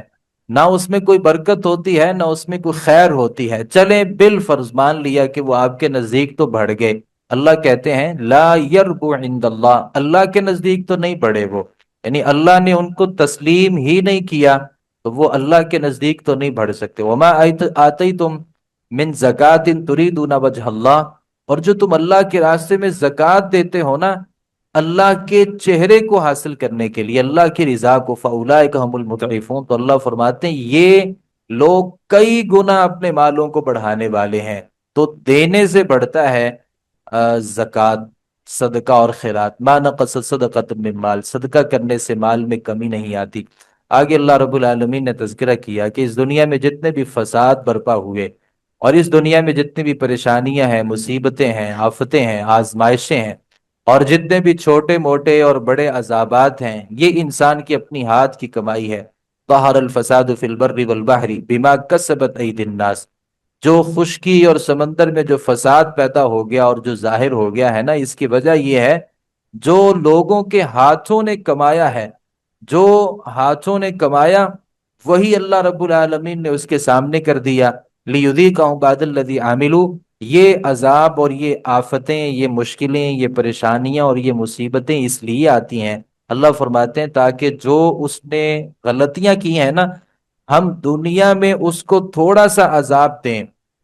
نہ اس میں کوئی برکت ہوتی ہے نہ اس میں کوئی خیر ہوتی ہے۔ چلیں بالفرض مان لیا کہ وہ آپ کے نزدیک تو بڑھ گئے، اللہ کہتے ہیں لا یربو عند اللہ، اللہ کے نزدیک تو نہیں بڑھے وہ، یعنی اللہ نے ان کو تسلیم ہی نہیں کیا، تو وہ اللہ کے نزدیک تو نہیں بڑھ سکتے۔ وما آتیتم من زکات تریدون وجہ اللہ، اور جو تم اللہ کے راستے میں زکوٰۃ دیتے ہو نا، اللہ کے چہرے کو حاصل کرنے کے لیے، اللہ کی رضا کو، فاولئک هم المضعفون، تو اللہ فرماتے ہیں یہ لوگ کئی گنا اپنے مالوں کو بڑھانے والے ہیں۔ تو دینے سے بڑھتا ہے زکوٰۃ، صدقہ اور خیرات۔ ما نقص صدقۃ من مال، صدقہ کرنے سے مال میں کمی نہیں آتی۔ آگے اللہ رب العالمین نے تذکرہ کیا کہ اس دنیا میں جتنے بھی فساد برپا ہوئے اور اس دنیا میں جتنی بھی پریشانیاں ہیں، مصیبتیں ہیں، آفتیں ہیں، آزمائشیں ہیں، اور جتنے بھی چھوٹے موٹے اور بڑے عذابات ہیں، یہ انسان کی اپنی ہاتھ کی کمائی ہے۔ ظہر الفساد فی البر والبحر بما کسبت ایدی الناس، جو خشکی اور سمندر میں جو فساد پیدا ہو گیا اور جو ظاہر ہو گیا ہے نا، اس کی وجہ یہ ہے جو لوگوں کے ہاتھوں نے کمایا ہے، جو ہاتھوں نے کمایا وہی اللہ رب العالمین نے اس کے سامنے کر دیا۔ لیذیقہم بعض الذی عملوا، یہ عذاب اور یہ آفتیں، یہ مشکلیں، یہ پریشانیاں اور یہ مصیبتیں اس لیے آتی ہیں، اللہ فرماتے ہیں تاکہ جو اس نے غلطیاں کی ہیں نا، ہم دنیا میں اس کو تھوڑا سا عذاب دیں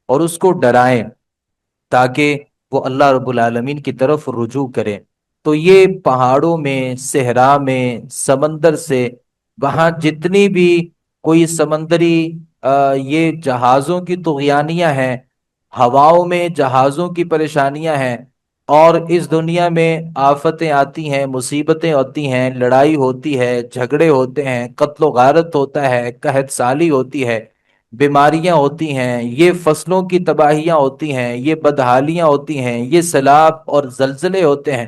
اور اس کو ڈرائیں، تاکہ وہ اللہ رب العالمین کی طرف رجوع کرے۔ تو یہ پہاڑوں میں، صحرا میں، سمندر سے، وہاں جتنی بھی کوئی سمندری یہ جہازوں کی طغیانیاں ہیں، ہواؤں میں جہازوں کی پریشانیاں ہیں، اور اس دنیا میں آفتیں آتی ہیں، مصیبتیں ہوتی ہیں، لڑائی ہوتی ہے، جھگڑے ہوتے ہیں، قتل و غارت ہوتا ہے، قحط سالی ہوتی ہے، بیماریاں ہوتی ہیں، یہ فصلوں کی تباہیاں ہوتی ہیں، یہ بدحالیاں ہوتی ہیں، یہ سیلاب اور زلزلے ہوتے ہیں،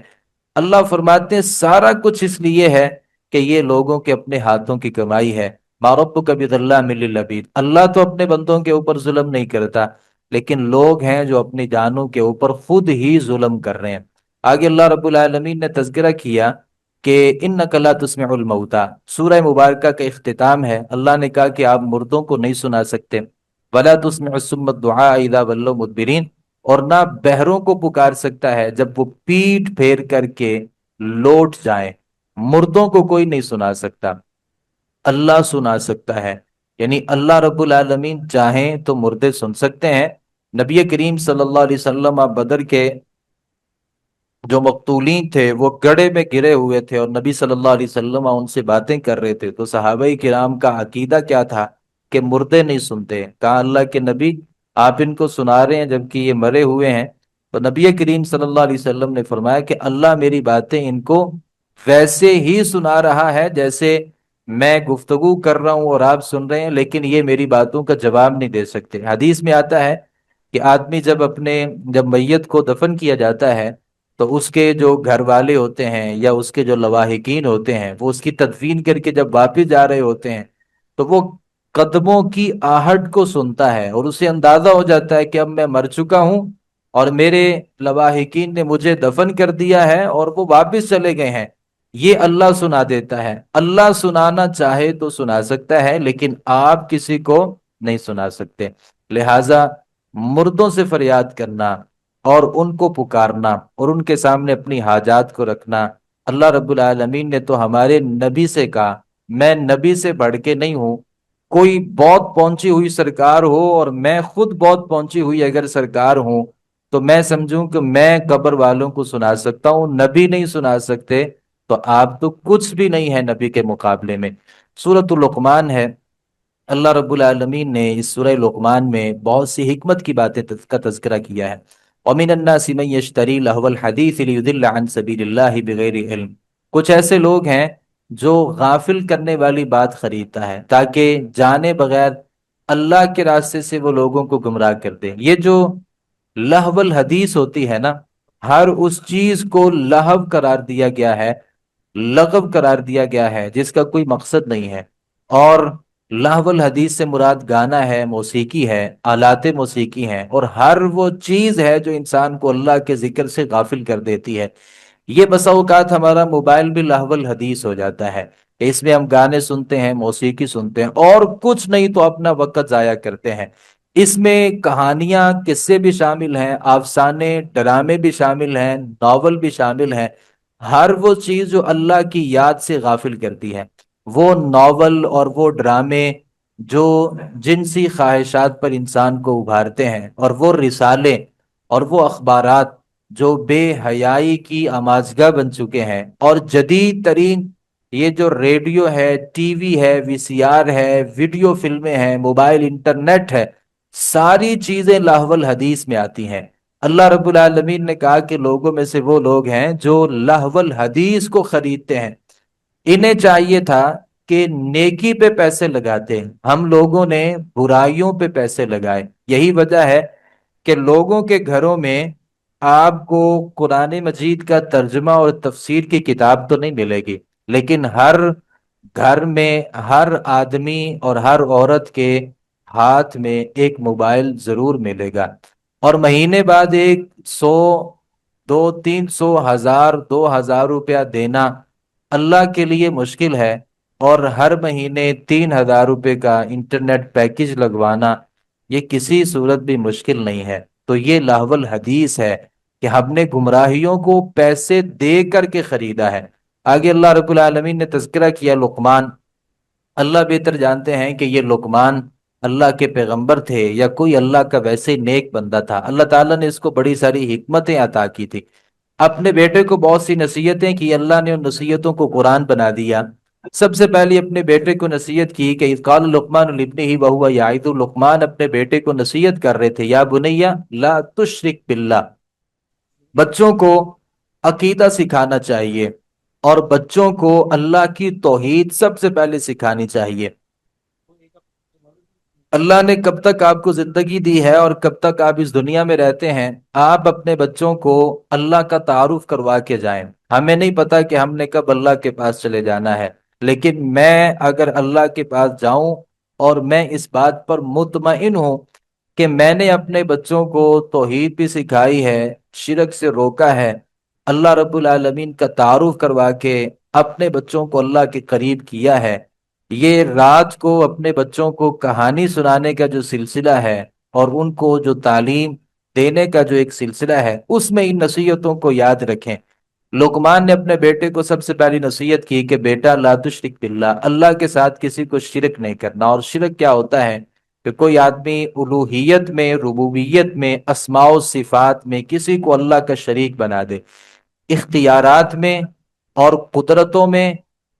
اللہ فرماتے ہیں سارا کچھ اس لیے ہے کہ یہ لوگوں کے اپنے ہاتھوں کی کمائی ہے۔ ما ربک بظلام للعبید، اللہ تو اپنے بندوں کے اوپر ظلم نہیں کرتا، لیکن لوگ ہیں جو اپنی جانوں کے اوپر خود ہی ظلم کر رہے ہیں۔ آگے اللہ رب العالمین نے تذکرہ کیا کہ انک لا تسمع الموتیٰ، سورہ مبارکہ کا اختتام ہے، اللہ نے کہا کہ آپ مردوں کو نہیں سنا سکتے، ولا تسمع الصم الدعاء اذا ولوا مدبرین، اور نہ بہروں کو پکار سکتا ہے جب وہ پیٹ پھیر کر کے لوٹ جائیں، مردوں کو کوئی نہیں سنا سکتا، اللہ سنا سکتا ہے، یعنی اللہ رب العالمین چاہیں تو مردے سن سکتے ہیں۔ نبی کریم صلی اللہ علیہ وسلم آپ بدر کے جو مقتولین تھے وہ گڑھے میں گرے ہوئے تھے اور نبی صلی اللہ علیہ وسلم ان سے باتیں کر رہے تھے، تو صحابہ کرام کا عقیدہ کیا تھا کہ مردے نہیں سنتے، کہا اللہ کے نبی آپ ان کو سنا رہے ہیں جبکہ یہ مرے ہوئے ہیں، تو نبی کریم صلی اللہ علیہ وسلم نے فرمایا کہ اللہ میری باتیں ان کو ویسے ہی سنا رہا ہے جیسے میں گفتگو کر رہا ہوں اور آپ سن رہے ہیں، لیکن یہ میری باتوں کا جواب نہیں دے سکتے۔ حدیث میں آتا ہے کہ آدمی جب میت کو دفن کیا جاتا ہے تو اس کے جو گھر والے ہوتے ہیں یا اس کے جو لواحقین ہوتے ہیں وہ اس کی تدفین کر کے جب واپس جا رہے ہوتے ہیں تو وہ قدموں کی آہٹ کو سنتا ہے اور اسے اندازہ ہو جاتا ہے کہ اب میں مر چکا ہوں اور میرے لواحقین نے مجھے دفن کر دیا ہے اور وہ واپس چلے گئے ہیں، یہ اللہ سنا دیتا ہے۔ اللہ سنانا چاہے تو سنا سکتا ہے، لیکن آپ کسی کو نہیں سنا سکتے۔ لہذا مردوں سے فریاد کرنا اور ان کو پکارنا اور ان کے سامنے اپنی حاجات کو رکھنا، اللہ رب العالمین نے تو ہمارے نبی سے کہا، میں نبی سے بڑھ کے نہیں ہوں، کوئی بہت پہنچی ہوئی سرکار ہو اور میں خود بہت پہنچی ہوئی اگر سرکار ہوں تو میں سمجھوں کہ میں قبر والوں کو سنا سکتا ہوں، نبی نہیں سنا سکتے، تو آپ تو کچھ بھی نہیں ہے نبی کے مقابلے میں۔ سورۃ لقمان ہے، اللہ رب العالمین نے اس سورہ لقمان میں بہت سی حکمت کی باتیں کا تذکرہ کیا ہے۔ وَمِنَ النَّاسِ مَن يَشْتَرِي لَهْوَ الْحَدِيثِ لِيُضِلَّ عَن سَبِيلِ اللَّهِ بِغَيْرِ علم۔ کچھ ایسے لوگ ہیں جو غافل کرنے والی بات خریدتا ہے تاکہ جانے بغیر اللہ کے راستے سے وہ لوگوں کو گمراہ کر دے۔ یہ جو لہو الحدیث ہوتی ہے نا، ہر اس چیز کو لہو قرار دیا گیا ہے، لغو قرار دیا گیا ہے جس کا کوئی مقصد نہیں ہے۔ اور لہو الحدیث سے مراد گانا ہے، موسیقی ہے، آلات موسیقی ہیں، اور ہر وہ چیز ہے جو انسان کو اللہ کے ذکر سے غافل کر دیتی ہے۔ یہ بسا اوقات ہمارا موبائل بھی لہو الحدیث ہو جاتا ہے، اس میں ہم گانے سنتے ہیں، موسیقی سنتے ہیں، اور کچھ نہیں تو اپنا وقت ضائع کرتے ہیں۔ اس میں کہانیاں، قصے بھی شامل ہیں، افسانے، ڈرامے بھی شامل ہیں، ناول بھی شامل ہیں۔ ہر وہ چیز جو اللہ کی یاد سے غافل کرتی ہے، وہ ناول اور وہ ڈرامے جو جنسی خواہشات پر انسان کو ابھارتے ہیں، اور وہ رسالے اور وہ اخبارات جو بے حیائی کی آمازگاہ بن چکے ہیں، اور جدید ترین یہ جو ریڈیو ہے، ٹی وی ہے، وی سی آر ہے، ویڈیو فلمیں ہیں، موبائل انٹرنیٹ ہے، ساری چیزیں لہو الحدیث میں آتی ہیں۔ اللہ رب العالمین نے کہا کہ لوگوں میں سے وہ لوگ ہیں جو لہو الحدیث کو خریدتے ہیں۔ انہیں چاہیے تھا کہ نیکی پہ پیسے لگاتے، ہم لوگوں نے برائیوں پہ پیسے لگائے۔ یہی وجہ ہے کہ لوگوں کے گھروں میں آپ کو قرآن مجید کا ترجمہ اور تفسیر کی کتاب تو نہیں ملے گی، لیکن ہر گھر میں ہر آدمی اور ہر عورت کے ہاتھ میں ایک موبائل ضرور ملے گا، اور مہینے بعد ایک 100، 200، 300، 1000، 2000 روپیہ دینا اللہ کے لیے مشکل ہے، اور ہر مہینے 3000 روپے کا انٹرنیٹ پیکج لگوانا یہ کسی صورت بھی مشکل نہیں ہے۔ تو یہ لہو الحدیث ہے کہ ہم نے گمراہیوں کو پیسے دے کر کے خریدا ہے۔ آگے اللہ رب العالمین نے تذکرہ کیا لقمان۔ اللہ بہتر جانتے ہیں کہ یہ لقمان اللہ کے پیغمبر تھے یا کوئی اللہ کا ویسے نیک بندہ تھا۔ اللہ تعالیٰ نے اس کو بڑی ساری حکمتیں عطا کی تھی، اپنے بیٹے کو بہت سی نصیحتیں کی، اللہ نے ان نصیحتوں کو قرآن بنا دیا۔ سب سے پہلے اپنے بیٹے کو نصیحت کی کہ اذ قال لقمان لابنہ وہو یعظ، لقمان اپنے بیٹے کو نصیحت کر رہے تھے، یا بنیا لا تشرک باللہ، بچوں کو عقیدہ سکھانا چاہیے، اور بچوں کو اللہ کی توحید سب سے پہلے سکھانی چاہیے۔ اللہ نے کب تک آپ کو زندگی دی ہے اور کب تک آپ اس دنیا میں رہتے ہیں، آپ اپنے بچوں کو اللہ کا تعارف کروا کے جائیں۔ ہمیں نہیں پتا کہ ہم نے کب اللہ کے پاس چلے جانا ہے، لیکن میں اگر اللہ کے پاس جاؤں اور میں اس بات پر مطمئن ہوں کہ میں نے اپنے بچوں کو توحید بھی سکھائی ہے، شرک سے روکا ہے، اللہ رب العالمین کا تعارف کروا کے اپنے بچوں کو اللہ کے قریب کیا ہے، یہ رات کو اپنے بچوں کو کہانی سنانے کا جو سلسلہ ہے اور ان کو جو تعلیم دینے کا جو ایک سلسلہ ہے، اس میں ان نصیحتوں کو یاد رکھیں۔ لقمان نے اپنے بیٹے کو سب سے پہلی نصیحت کی کہ بیٹا لا تشرک باللہ، اللہ کے ساتھ کسی کو شرک نہیں کرنا۔ اور شرک کیا ہوتا ہے کہ کوئی آدمی الوہیت میں، ربوبیت میں، اسماء و صفات میں کسی کو اللہ کا شریک بنا دے، اختیارات میں اور قدرتوں میں،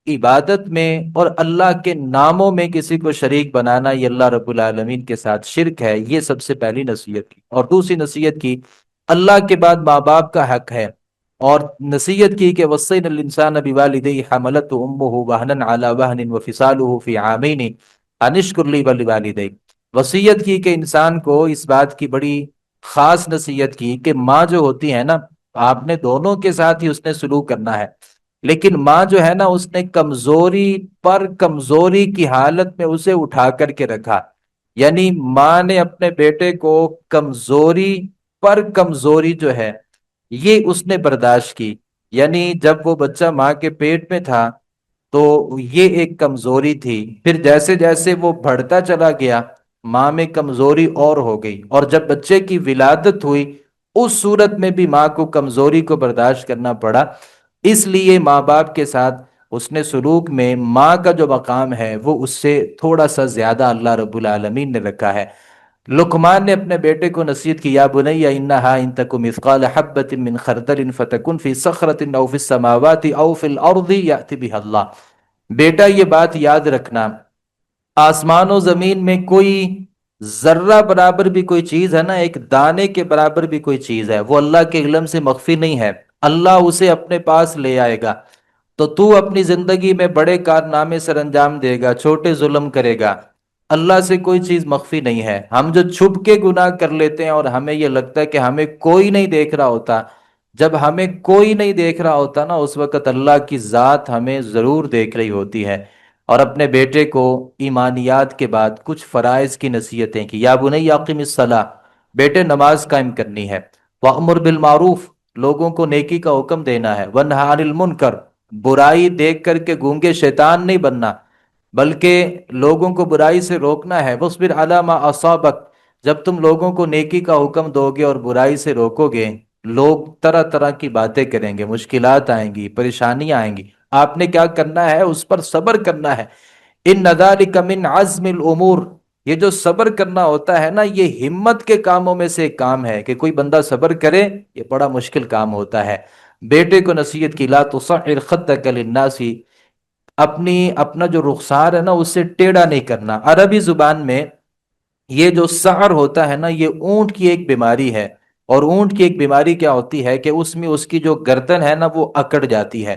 عبادت میں اور اللہ کے ناموں میں کسی کو شریک بنانا، یہ اللہ رب العالمین کے ساتھ شرک ہے۔ یہ سب سے پہلی نصیحت کی۔ اور دوسری نصیحت کی، اللہ کے بعد ماں باپ کا حق ہے، اور نصیحت کی کہ وصینا الانسان بوالدیہ حملته امہ وہنا علی وہن وفصالہ فی عامین ان اشکر لی ولوالدیک۔ وصیت کی کہ انسان کو اس بات کی بڑی خاص نصیحت کی کہ ماں جو ہوتی ہے نا، آپ نے دونوں کے ساتھ ہی اس نے سلوک کرنا ہے، لیکن ماں جو ہے نا، اس نے کمزوری پر کمزوری کی حالت میں اسے اٹھا کر کے رکھا، یعنی ماں نے اپنے بیٹے کو کمزوری پر کمزوری جو ہے یہ اس نے برداشت کی، یعنی جب وہ بچہ ماں کے پیٹ میں تھا تو یہ ایک کمزوری تھی، پھر جیسے جیسے وہ بڑھتا چلا گیا ماں میں کمزوری اور ہو گئی، اور جب بچے کی ولادت ہوئی اس صورت میں بھی ماں کو کمزوری کو برداشت کرنا پڑا۔ اس لیے ماں باپ کے ساتھ اس نے سلوک میں ماں کا جو مقام ہے وہ اس سے تھوڑا سا زیادہ اللہ رب العالمین نے رکھا ہے۔ لقمان نے اپنے بیٹے کو نصیحت کی، یا بنی انہا ان تک مثقال حبۃ من خردل فتکن فی صخرۃ او فی السماوات او فی الارض یأتی بها اللہ۔ بیٹا یہ بات یاد رکھنا، آسمان و زمین میں کوئی ذرہ برابر بھی کوئی چیز ہے نا، ایک دانے کے برابر بھی کوئی چیز ہے، وہ اللہ کے علم سے مخفی نہیں ہے، اللہ اسے اپنے پاس لے آئے گا۔ تو اپنی زندگی میں بڑے کارنامے سر انجام دے گا، چھوٹے ظلم کرے گا، اللہ سے کوئی چیز مخفی نہیں ہے۔ ہم جو چھپ کے گناہ کر لیتے ہیں اور ہمیں یہ لگتا ہے کہ ہمیں کوئی نہیں دیکھ رہا ہوتا، جب ہمیں کوئی نہیں دیکھ رہا ہوتا نا اس وقت اللہ کی ذات ہمیں ضرور دیکھ رہی ہوتی ہے۔ اور اپنے بیٹے کو ایمانیات کے بعد کچھ فرائض کی نصیحتیں کی، یا بنی اقم الصلاۃ، بیٹے نماز قائم کرنی ہے، وامر بالمعروف، لوگوں کو نیکی کا حکم دینا ہے، ونہا عن المنکر، برائی دیکھ کر کے گونگے شیطان نہیں بننا بلکہ لوگوں کو برائی سے روکنا ہے، وَاصْبِرْ عَلَىٰ مَا أَصَابَكَ، جب تم لوگوں کو نیکی کا حکم دو گے اور برائی سے روکو گے، لوگ طرح طرح کی باتیں کریں گے، مشکلات آئیں گی، پریشانیاں آئیں گی، آپ نے کیا کرنا ہے؟ اس پر صبر کرنا ہے۔ ان ذالک من عزم الامور، یہ جو صبر کرنا ہوتا ہے نا یہ ہمت کے کاموں میں سے ایک کام ہے کہ کوئی بندہ صبر کرے، یہ بڑا مشکل کام ہوتا ہے۔ بیٹے کو نصیحت کی، لا تصعر خدک للناس، اپنا جو رخسار ہے نا اس سے ٹیڑھا نہیں کرنا۔ عربی زبان میں یہ جو سعر ہوتا ہے نا یہ اونٹ کی ایک بیماری ہے، اور اونٹ کی ایک بیماری کیا ہوتی ہے کہ اس میں اس کی جو گردن ہے نا وہ اکڑ جاتی ہے۔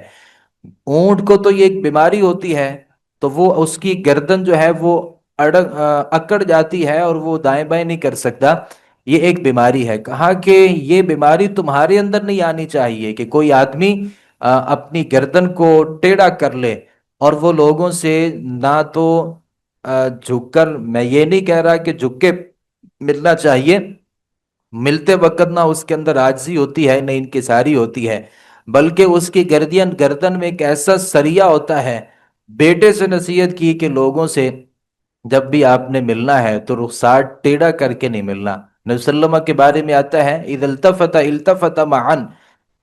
اونٹ کو تو یہ ایک بیماری ہوتی ہے، تو وہ اس کی گردن جو ہے وہ اکڑ جاتی ہے اور وہ دائیں بائیں نہیں کر سکتا، یہ ایک بیماری ہے۔ کہا کہ یہ بیماری تمہارے اندر نہیں آنی چاہیے کہ کوئی آدمی اپنی گردن کو ٹیڑھا کر لے اور وہ لوگوں سے نہ تو جھک کر، میں یہ نہیں کہہ رہا کہ جھک کے ملنا چاہیے، ملتے وقت نہ اس کے اندر عاجزی ہوتی ہے نہ انکساری ہوتی ہے، بلکہ اس کی گردن میں ایک ایسا سریا ہوتا ہے۔ بیٹے سے نصیحت کی کہ لوگوں سے جب بھی آپ نے ملنا ہے تو رخسار ٹیڑھا کر کے نہیں ملنا۔ نبی صلی اللہ علیہ وسلم کے بارے میں آتا ہے، اذا التفت التفت معا،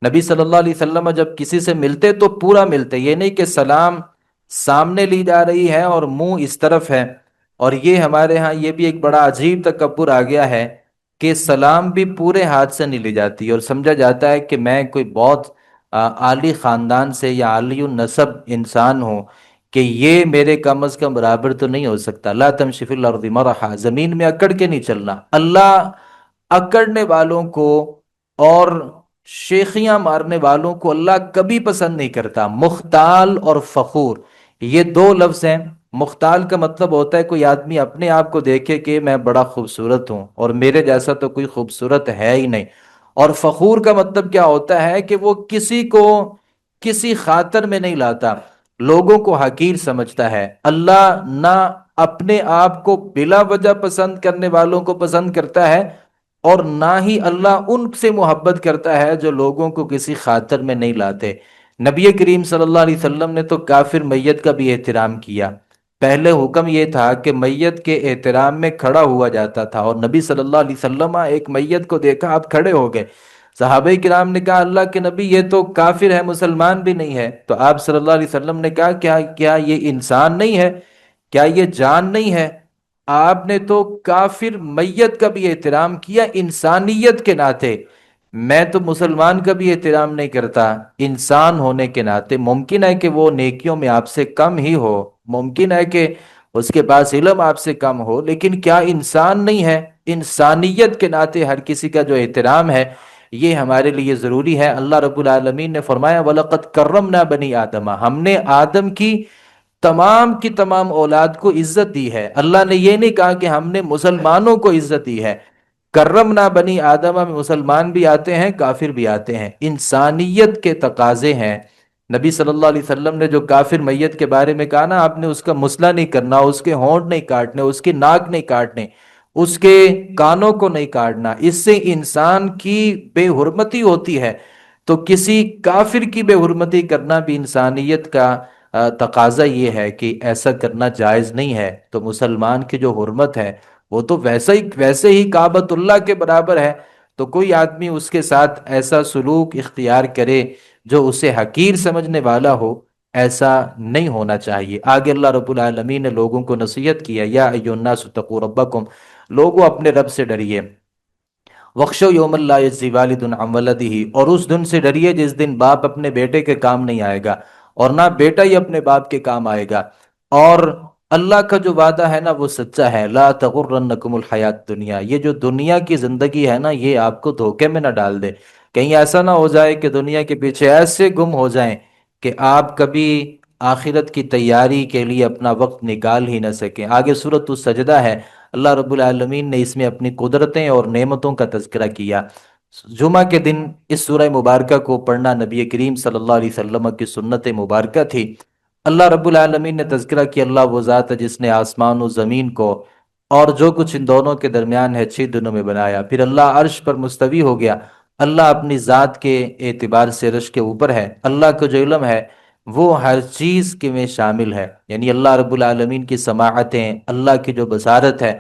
نبی صلی اللہ علیہ وسلم جب کسی سے ملتے تو پورا ملتے، یہ نہیں کہ سلام سامنے لی جا رہی ہے اور منہ اس طرف ہے۔ اور یہ ہمارے ہاں یہ بھی ایک بڑا عجیب تکبر آ گیا ہے کہ سلام بھی پورے ہاتھ سے نہیں لی جاتی، اور سمجھا جاتا ہے کہ میں کوئی بہت عالی خاندان سے یا عالی النسب انسان ہوں کہ یہ میرے کم از کم برابر تو نہیں ہو سکتا۔ لا تمشی فی الارض مرحا، زمین میں اکڑ کے نہیں چلنا۔ اللہ اکڑنے والوں کو اور شیخیاں مارنے والوں کو اللہ کبھی پسند نہیں کرتا۔ مختال اور فخور، یہ دو لفظ ہیں۔ مختال کا مطلب ہوتا ہے کوئی آدمی اپنے آپ کو دیکھے کہ میں بڑا خوبصورت ہوں اور میرے جیسا تو کوئی خوبصورت ہے ہی نہیں، اور فخور کا مطلب کیا ہوتا ہے کہ وہ کسی کو کسی خاطر میں نہیں لاتا، لوگوں کو حقیر سمجھتا ہے۔ اللہ نہ اپنے آپ کو بلا وجہ پسند کرنے والوں کو پسند کرتا ہے، اور نہ ہی اللہ ان سے محبت کرتا ہے جو لوگوں کو کسی خاطر میں نہیں لاتے۔ نبی کریم صلی اللہ علیہ وسلم نے تو کافر میت کا بھی احترام کیا۔ پہلے حکم یہ تھا کہ میت کے احترام میں کھڑا ہوا جاتا تھا، اور نبی صلی اللہ علیہ وسلم ایک میت کو دیکھا، آپ کھڑے ہو گئے۔ صحابہ کرام نے کہا اللہ کے نبی یہ تو کافر ہے، مسلمان بھی نہیں ہے۔ تو آپ صلی اللہ علیہ وسلم نے کہا کیا یہ انسان نہیں ہے؟ کیا یہ جان نہیں ہے؟ آپ نے تو کافر میت کا بھی احترام کیا انسانیت کے ناطے، میں تو مسلمان کا بھی احترام نہیں کرتا انسان ہونے کے ناطے۔ ممکن ہے کہ وہ نیکیوں میں آپ سے کم ہی ہو، ممکن ہے کہ اس کے پاس علم آپ سے کم ہو، لیکن کیا انسان نہیں ہے؟ انسانیت کے ناطے ہر کسی کا جو احترام ہے یہ ہمارے لیے ضروری ہے۔ اللہ رب العالمین نے فرمایا وَلَقَدْ كَرَّمْنَا بَنِي آدَمَ، ہم نے آدم کی تمام اولاد کو عزت دی ہے۔ اللہ نے یہ نہیں کہا کہ ہم نے مسلمانوں کو عزت دی ہے، کرمنا بنی آدم میں مسلمان بھی آتے ہیں، کافر بھی آتے ہیں، انسانیت کے تقاضے ہیں۔ نبی صلی اللہ علیہ وسلم نے جو کافر میت کے بارے میں کہا نا، آپ نے اس کا مسئلہ نہیں کرنا، اس کے ہونٹ نہیں کاٹنے، اس کی ناک نہیں کاٹنے، اس کے کانوں کو نہیں کاٹنا، اس سے انسان کی بے حرمتی ہوتی ہے۔ تو کسی کافر کی بے حرمتی کرنا بھی انسانیت کا تقاضا یہ ہے کہ ایسا کرنا جائز نہیں ہے۔ تو مسلمان کی جو حرمت ہے وہ تو ویسے ہی کعبۃ اللہ کے برابر ہے، تو کوئی آدمی اس کے ساتھ ایسا سلوک اختیار کرے جو اسے حقیر سمجھنے والا ہو، ایسا نہیں ہونا چاہیے۔ آگے اللہ رب العالمین نے لوگوں کو نصیحت کیا، یا ایھا الناس اتقوا ربکم، لوگوں اپنے رب سے ڈریے، وخشو یوم لا یجزی والد عن ولدہ، اور اس دن سے ڈریے جس دن باپ اپنے بیٹے کے کام نہیں آئے گا اور نہ بیٹا ہی اپنے باپ کے کام آئے گا۔ اور اللہ کا جو وعدہ ہے نا وہ سچا ہے، لا تغرنکم الحیات دنیا، یہ جو دنیا کی زندگی ہے نا یہ آپ کو دھوکے میں نہ ڈال دے، کہیں ایسا نہ ہو جائے کہ دنیا کے پیچھے ایسے گم ہو جائیں کہ آپ کبھی آخرت کی تیاری کے لیے اپنا وقت نکال ہی نہ سکیں۔ آگے سورۃ السجدہ ہے، اللہ رب العالمین نے اس میں اپنی قدرتیں اور نعمتوں کا تذکرہ کیا۔ جمعہ کے دن اس سورہ مبارکہ کو پڑھنا نبی کریم صلی اللہ علیہ وسلم کی سنت مبارکہ تھی۔ اللہ رب العالمین نے تذکرہ کیا، اللہ وہ ذات ہے جس نے آسمان و زمین کو اور جو کچھ ان دونوں کے درمیان ہے 6 دنوں میں بنایا، پھر اللہ عرش پر مستوی ہو گیا۔ اللہ اپنی ذات کے اعتبار سے عرش کے اوپر ہے، اللہ کو جو علم ہے وہ ہر چیز کے میں شامل ہے، یعنی اللہ رب العالمین کی سماعتیں، اللہ کی جو بصارت ہے،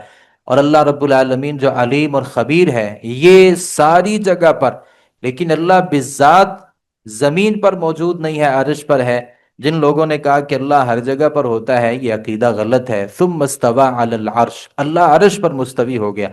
اور اللہ رب العالمین جو علیم اور خبیر ہے، یہ ساری جگہ پر، لیکن اللہ بذات زمین پر موجود نہیں ہے، عرش پر ہے۔ جن لوگوں نے کہا کہ اللہ ہر جگہ پر ہوتا ہے، یہ عقیدہ غلط ہے۔ ثم استوى علی العرش، اللہ عرش پر مستوی ہو گیا۔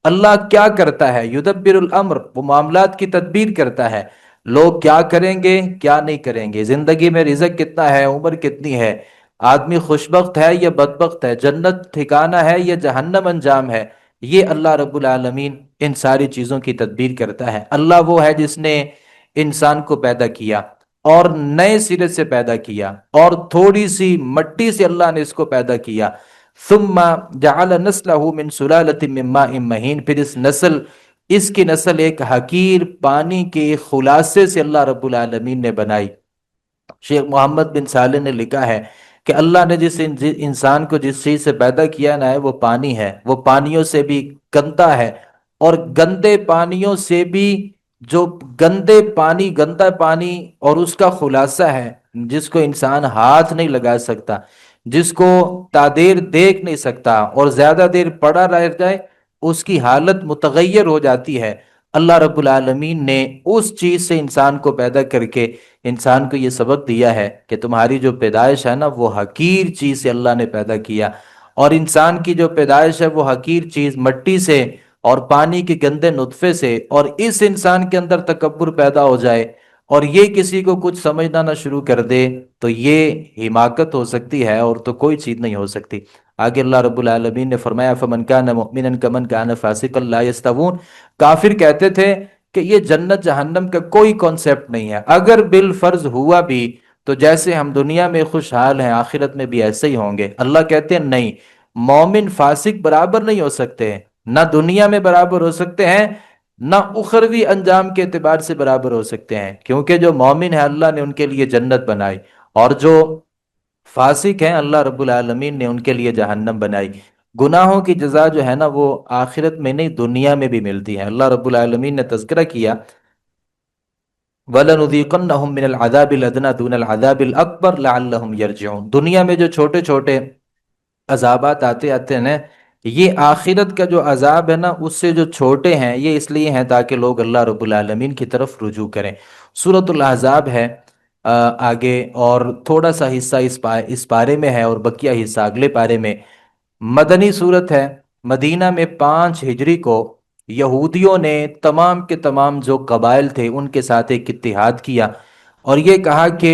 اللہ کیا کرتا ہے؟ یدبر الامر، وہ معاملات کی تدبیر کرتا ہے، لوگ کیا کریں گے کیا نہیں کریں گے، زندگی میں رزق کتنا ہے، عمر کتنی ہے، آدمی خوشبخت ہے یا بدبخت ہے، جنت ٹھکانہ ہے یا جہنم انجام ہے، یہ اللہ رب العالمین ان ساری چیزوں کی تدبیر کرتا ہے۔ اللہ وہ ہے جس نے انسان کو پیدا کیا اور نئے سرے سے پیدا کیا، اور تھوڑی سی مٹی سے اللہ نے اس کو پیدا کیا۔ ثم جعل نسلہ من سلالۃ من ماء مہین، پھر اس کی نسل ایک حقیر پانی کے خلاصے سے اللہ رب العالمین نے بنائی۔ شیخ محمد بن صالح نے لکھا ہے کہ اللہ نے جس انسان کو جس چیز سے پیدا کیا نہ ہے وہ پانی ہے، وہ پانیوں سے بھی گندا ہے، اور گندے پانیوں سے بھی جو گندا پانی اور اس کا خلاصہ ہے جس کو انسان ہاتھ نہیں لگا سکتا، جس کو تادیر دیکھ نہیں سکتا، اور زیادہ دیر پڑا رہ جائے اس کی حالت متغیر ہو جاتی ہے، اللہ رب العالمین نے اس چیز سے انسان کو پیدا کر کے انسان کو یہ سبق دیا ہے کہ تمہاری جو پیدائش ہے نا وہ حقیر چیز سے اللہ نے پیدا کیا، اور انسان کی جو پیدائش ہے وہ حقیر چیز مٹی سے اور پانی کے گندے نطفے سے، اور اس انسان کے اندر تکبر پیدا ہو جائے اور یہ کسی کو کچھ سمجھنا نہ شروع کر دے تو یہ حماقت ہو سکتی ہے، اور تو کوئی چیز نہیں ہو سکتی۔ آگے اللہ رب العالمین نے فرمایا فَمَنْ كَانَ مُؤْمِنًا كَمَنْ كَانَ فَاسِقًا لَا يَسْتَوُونَ، کافر کہتے تھے کہ یہ جنت جہنم کا کوئی کانسیپٹ نہیں ہے، اگر بالفرض ہوا بھی تو جیسے ہم دنیا میں خوشحال ہیں آخرت میں بھی ایسے ہی ہوں گے۔ اللہ کہتے ہیں نہیں، مومن فاسق برابر نہیں ہو سکتے ہیں، نہ دنیا میں برابر ہو سکتے ہیں نہ اخروی انجام کے اعتبار سے برابر ہو سکتے ہیں، کیونکہ جو مومن ہے اللہ نے ان کے لیے جنت بنائی، اور جو فاسق ہیں اللہ رب العالمین نے ان کے لیے جہنم بنائی۔ گناہوں کی جزا جو ہے نا وہ آخرت میں نہیں دنیا میں بھی ملتی ہے۔ اللہ رب العالمین نے تذکرہ کیا وَلَنُذِيقَنَّهُم مِّنَ الْعَذَابِ الْأَدْنَىٰ دُونَ الْعَذَابِ الْأَكْبَرِ لَعَلَّهُمْ يَرْجِعُونَ، دنیا میں جو چھوٹے چھوٹے عذابات آتے ہیں نا، یہ آخرت کا جو عذاب ہے نا اس سے جو چھوٹے ہیں، یہ اس لیے ہیں تاکہ لوگ اللہ رب العالمین کی طرف رجوع کریں۔ سورۃ الاحزاب ہے آگے، اور تھوڑا سا حصہ اس پارے میں ہے اور بقیہ حصہ اگلے پارے میں۔ مدنی صورت ہے، مدینہ میں 5 ہجری کو یہودیوں نے تمام کے تمام جو قبائل تھے ان کے ساتھ ایک اتحاد کیا، اور یہ کہا کہ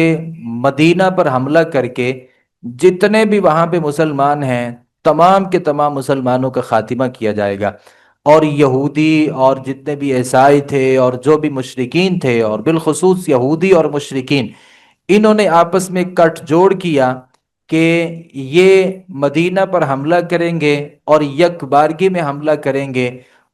مدینہ پر حملہ کر کے جتنے بھی وہاں پہ مسلمان ہیں تمام کے تمام مسلمانوں کا خاتمہ کیا جائے گا، اور یہودی اور جتنے بھی عیسائی تھے اور جو بھی مشرکین تھے، اور بالخصوص یہودی اور مشرکین، انہوں نے آپس میں کٹ جوڑ کیا کہ یہ مدینہ پر حملہ کریں گے اور یک بارگی میں حملہ کریں گے،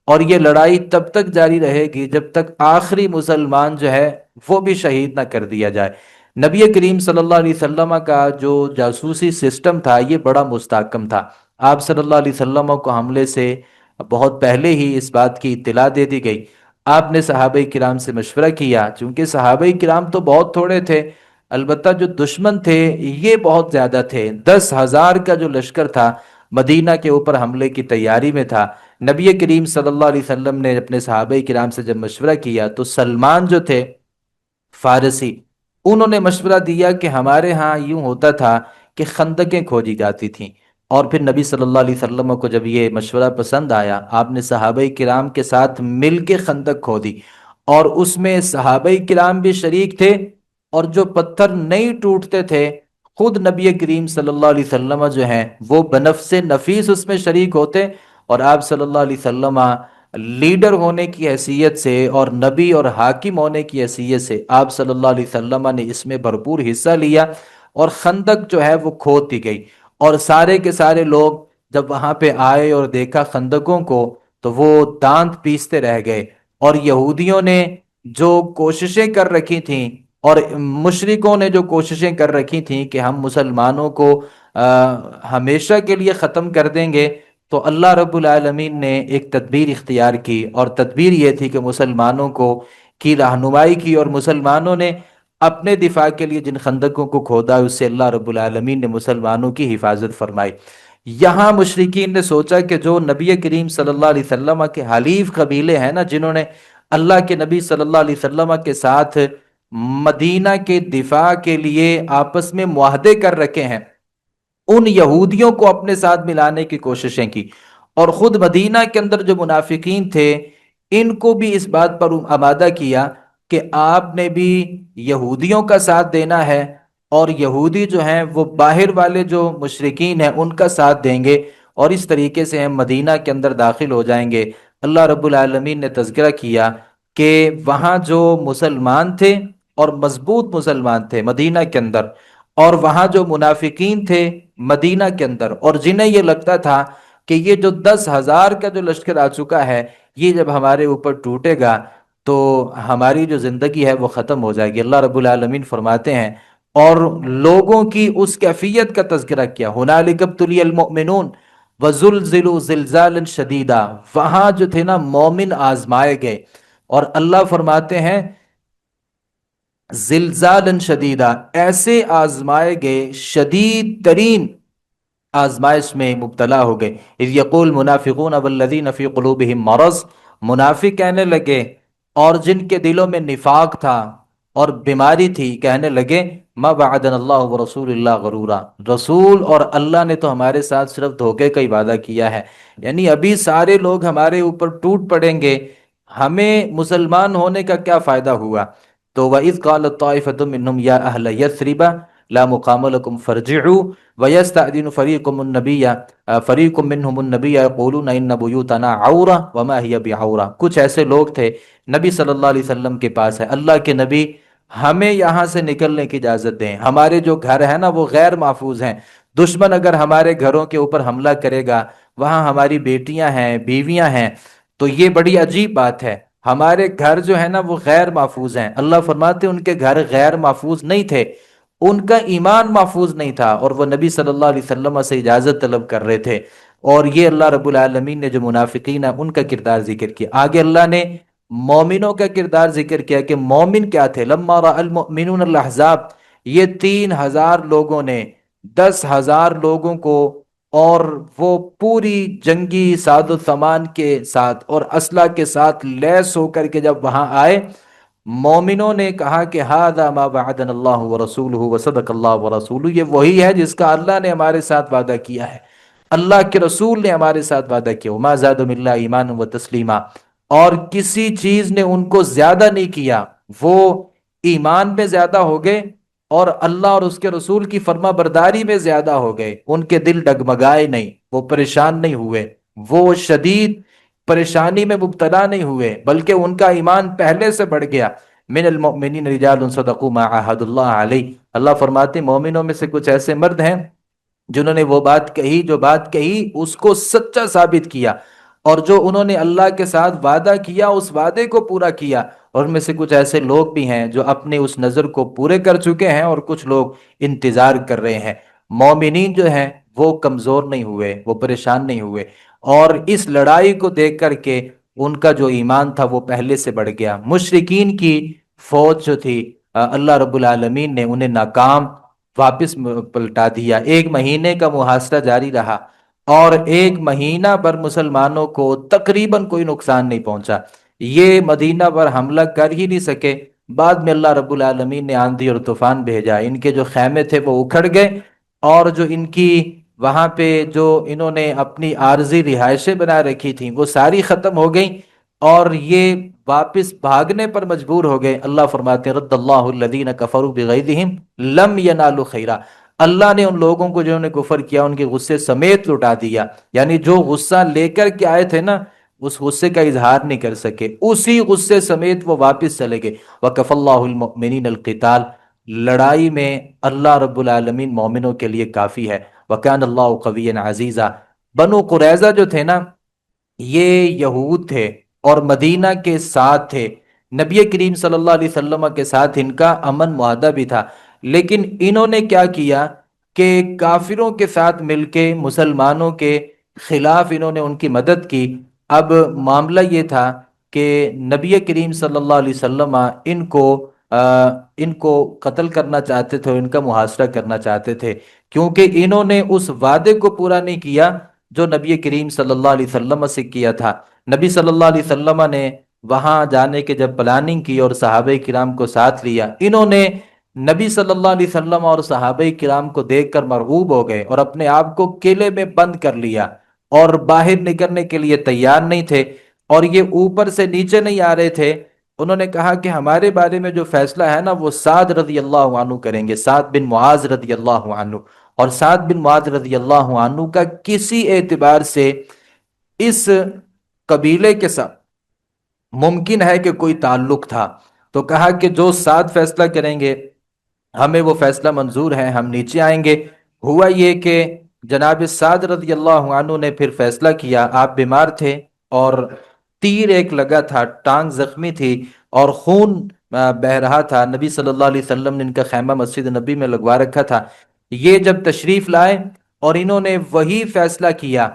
اور یہ لڑائی تب تک جاری رہے گی جب تک آخری مسلمان جو ہے وہ بھی شہید نہ کر دیا جائے۔ نبی کریم صلی اللہ علیہ وسلم کا جو جاسوسی سسٹم تھا یہ بڑا مستحکم تھا، آپ صلی اللہ علیہ وسلم کو حملے سے بہت پہلے ہی اس بات کی اطلاع دے دی گئی۔ آپ نے صحابہ کرام سے مشورہ کیا، چونکہ صحابہ کرام تو بہت تھوڑے تھے، البتہ جو دشمن تھے یہ بہت زیادہ تھے، 10,000 کا جو لشکر تھا مدینہ کے اوپر حملے کی تیاری میں تھا۔ نبی کریم صلی اللہ علیہ وسلم نے اپنے صحابہ کرام سے جب مشورہ کیا تو سلمان جو تھے فارسی، انہوں نے مشورہ دیا کہ ہمارے ہاں یوں ہوتا تھا کہ خندقیں کھودی جاتی تھیں، اور پھر نبی صلی اللہ علیہ وسلم کو جب یہ مشورہ پسند آیا، آپ نے صحابہ کرام کے ساتھ مل کے خندق کھودی، اور اس میں صحابہ کرام بھی شریک تھے، اور جو پتھر نہیں ٹوٹتے تھے خود نبی کریم صلی اللہ علیہ وسلم جو ہیں وہ بنفس نفیس اس میں شریک ہوتے، اور آپ صلی اللہ علیہ وسلم لیڈر ہونے کی حیثیت سے اور نبی اور حاکم ہونے کی حیثیت سے آپ صلی اللہ علیہ وسلم نے اس میں بھرپور حصہ لیا، اور خندق جو ہے وہ کھود دی گئی، اور سارے کے سارے لوگ جب وہاں پہ آئے اور دیکھا خندقوں کو تو وہ دانت پیستے رہ گئے، اور یہودیوں نے جو کوششیں کر رکھی تھیں اور مشرکوں نے جو کوششیں کر رکھی تھیں کہ ہم مسلمانوں کو ہمیشہ کے لیے ختم کر دیں گے، تو اللہ رب العالمین نے ایک تدبیر اختیار کی، اور تدبیر یہ تھی کہ مسلمانوں کو کی رہنمائی کی، اور مسلمانوں نے اپنے دفاع کے لیے جن خندقوں کو کھودا اس سے اللہ رب العالمین نے مسلمانوں کی حفاظت فرمائی۔ یہاں مشرکین نے سوچا کہ جو نبی کریم صلی اللہ علیہ وسلم کے حلیف قبیلے ہیں نا، جنہوں نے اللہ کے نبی صلی اللہ علیہ وسلم کے ساتھ مدینہ کے دفاع کے لیے آپس میں معاہدے کر رکھے ہیں، ان یہودیوں کو اپنے ساتھ ملانے کی کوششیں کی، اور خود مدینہ کے اندر جو منافقین تھے ان کو بھی اس بات پر آمادہ کیا کہ آپ نے بھی یہودیوں کا ساتھ دینا ہے، اور یہودی جو ہیں وہ باہر والے جو مشرکین ہیں ان کا ساتھ دیں گے، اور اس طریقے سے ہم مدینہ کے اندر داخل ہو جائیں گے۔ اللہ رب العالمین نے تذکرہ کیا کہ وہاں جو مسلمان تھے اور مضبوط مسلمان تھے مدینہ کے اندر، اور وہاں جو منافقین تھے مدینہ کے اندر، اور جنہیں یہ لگتا تھا کہ یہ جو 10,000 کا جو لشکر آ چکا ہے یہ جب ہمارے اوپر ٹوٹے گا تو ہماری جو زندگی ہے وہ ختم ہو جائے گی۔ اللہ رب العالمین فرماتے ہیں، اور لوگوں کی اس کیفیت کا تذکرہ کیا، ہنالک ابتلی المؤمنون وزلزلوا زلزالا شدیدا، وہاں جو تھے نا مومن آزمائے گئے، اور اللہ فرماتے ہیں زلزالا شدیدا، ایسے آزمائے گئے شدید ترین آزمائش میں مبتلا ہو گئے۔ اذ یقول المنافقون والذین فی قلوبہم مرض، منافق کہنے لگے اور جن کے دلوں میں نفاق تھا اور بیماری تھی، کہنے لگے ما وعدنا اللہ ورسول اللہ غرورا، رسول اور اللہ نے تو ہمارے ساتھ صرف دھوکے کا ہی وعدہ کیا ہے، یعنی ابھی سارے لوگ ہمارے اوپر ٹوٹ پڑیں گے، ہمیں مسلمان ہونے کا کیا فائدہ ہوا۔ تو وَإِذْ قَالَتْ طَائِفَةٌ مِّنْهُمْ يَا أَهْلَ يَثْرِبَ لَا مُقَامَ لَكُمْ فَارْجِعُوا وَيَسْتَأْذِنُ فَرِيقٌ مِّنْهُمُ النَّبِيَّ يَقُولُونَ إِنَّ بُيُوتَنَا عَوْرَةٌ وَمَا هِيَ بِعَوْرَةٍ، کچھ ایسے لوگ تھے نبی صلی اللہ علیہ وسلم کے پاس ہے، اللہ کے نبی ہمیں یہاں سے نکلنے کی اجازت دیں، ہمارے جو گھر ہیں نا وہ غیر محفوظ ہیں، دشمن اگر ہمارے گھروں کے اوپر حملہ کرے گا، وہاں ہماری بیٹیاں ہیں، بیویاں ہیں، تو یہ بڑی عجیب بات ہے، ہمارے گھر جو ہے نا وہ غیر محفوظ ہیں۔ اللہ فرماتے ان کے گھر غیر محفوظ نہیں تھے، ان کا ایمان محفوظ نہیں تھا، اور وہ نبی صلی اللہ علیہ وسلم سے اجازت طلب کر رہے تھے، اور یہ اللہ رب العالمین نے جو منافقین ہیں ان کا کردار ذکر کیا۔ آگے اللہ نے مومنوں کا کردار ذکر کیا کہ مومن کیا تھے، لما رأى المؤمنون الاحزاب، یہ 3,000 لوگوں نے 10,000 لوگوں کو، اور وہ پوری جنگی ساز و سامان کے ساتھ اور اسلحہ کے ساتھ لیس ہو کر کے جب وہاں آئے، مومنوں نے کہا کہ هذا ما وعدنا اللہ ورسولہ وصدق اللہ ورسولہ، یہ وہی ہے جس کا اللہ نے ہمارے ساتھ وعدہ کیا ہے، اللہ کے رسول نے ہمارے ساتھ وعدہ کیا، وما زادهم الا ایمانا وتسلیما، اور کسی چیز نے ان کو زیادہ نہیں کیا، وہ ایمان میں زیادہ ہو گئے اور اللہ اور اس کے رسول کی فرما برداری میں زیادہ ہو گئے، ان کے دل ڈگمگائے نہیں، وہ پریشان نہیں ہوئے، وہ شدید پریشانی میں مبتلا نہیں ہوئے، بلکہ ان کا ایمان پہلے سے بڑھ گیا۔ من المؤمنین رجال صدقوا ما عاہدوا اللہ علیہ، اللہ فرماتے مومنوں میں سے کچھ ایسے مرد ہیں جنہوں نے وہ بات کہی، جو بات کہی اس کو سچا ثابت کیا، اور جو انہوں نے اللہ کے ساتھ وعدہ کیا اس وعدے کو پورا کیا، اور ان میں سے کچھ ایسے لوگ بھی ہیں جو اپنے اس نظر کو پورے کر چکے ہیں، اور کچھ لوگ انتظار کر رہے ہیں۔ مومنین جو ہیں وہ کمزور نہیں ہوئے، وہ پریشان نہیں ہوئے، اور اس لڑائی کو دیکھ کر کے ان کا جو ایمان تھا وہ پہلے سے بڑھ گیا۔ مشرکین کی فوج جو تھی، اللہ رب العالمین نے انہیں ناکام واپس پلٹا دیا۔ 1 مہینے کا محاصرہ جاری رہا، اور 1 مہینہ پر مسلمانوں کو تقریباً کوئی نقصان نہیں پہنچا۔ یہ مدینہ پر حملہ کر ہی نہیں سکے۔ بعد میں اللہ رب العالمین نے آندھی اور طوفان بھیجا، ان کے جو خیمے تھے وہ اکھڑ گئے، اور جو ان کی وہاں پہ جو انہوں نے اپنی عارضی رہائشیں بنا رکھی تھیں وہ ساری ختم ہو گئیں، اور یہ واپس بھاگنے پر مجبور ہو گئے۔ اللہ فرماتے ہیں رد اللہ الذین کفروا بغیظہم لم ینالوا خیرا، اللہ نے ان لوگوں کو جنہوں نے کفر کیا ان کے غصے سمیت لٹا دیا، یعنی جو غصہ لے کر کے آئے تھے نا اس غصے کا اظہار نہیں کر سکے، اسی غصے سمیت وہ واپس چلے گئے۔ وَكَفَى اللَّهُ الْمُؤْمِنِينَ الْقِتَالَ، لڑائی میں اللہ رب العالمین مومنوں کے لیے کافی ہے۔ وَكَانَ اللَّهُ قَوِيًّا عَزِيزًا، بنو قریظہ جو تھے نا یہ یہود تھے اور مدینہ کے ساتھ تھے، نبی کریم صلی اللہ علیہ وسلم کے ساتھ ان کا امن معاہدہ بھی تھا، لیکن انہوں نے کیا کیا کہ کافروں کے ساتھ مل کے مسلمانوں کے خلاف انہوں نے ان کی مدد کی۔ اب معاملہ یہ تھا کہ نبی کریم صلی اللہ علیہ وسلم ان کو قتل کرنا چاہتے تھے، ان کا محاصرہ کرنا چاہتے تھے، کیونکہ انہوں نے اس وعدے کو پورا نہیں کیا جو نبی کریم صلی اللہ علیہ وسلم سے کیا تھا۔ نبی صلی اللہ علیہ وسلم نے وہاں جانے کے جب پلاننگ کی اور صحابہ کرام کو ساتھ لیا، انہوں نے نبی صلی اللہ علیہ وسلم اور صحابہ کرام کو دیکھ کر مرغوب ہو گئے اور اپنے آپ کو قلعے میں بند کر لیا اور باہر نکلنے کے لیے تیار نہیں تھے، اور یہ اوپر سے نیچے نہیں آ رہے تھے۔ انہوں نے کہا کہ ہمارے بارے میں جو فیصلہ ہے نا وہ سعد رضی اللہ عنہ کریں گے، سعد بن معاذ رضی اللہ عنہ، اور سعد بن معاذ رضی اللہ عنہ کا کسی اعتبار سے اس قبیلے کے ساتھ ممکن ہے کہ کوئی تعلق تھا، تو کہا کہ جو سعد فیصلہ کریں گے ہمیں وہ فیصلہ منظور ہے، ہم نیچے آئیں گے۔ ہوا یہ کہ جناب سعد رضی اللہ عنہ نے پھر فیصلہ کیا، آپ بیمار تھے اور تیر ایک لگا تھا، ٹانگ زخمی تھی اور خون بہ رہا تھا، نبی صلی اللہ علیہ وسلم نے ان کا خیمہ مسجد نبی میں لگوا رکھا تھا۔ یہ جب تشریف لائے اور انہوں نے وہی فیصلہ کیا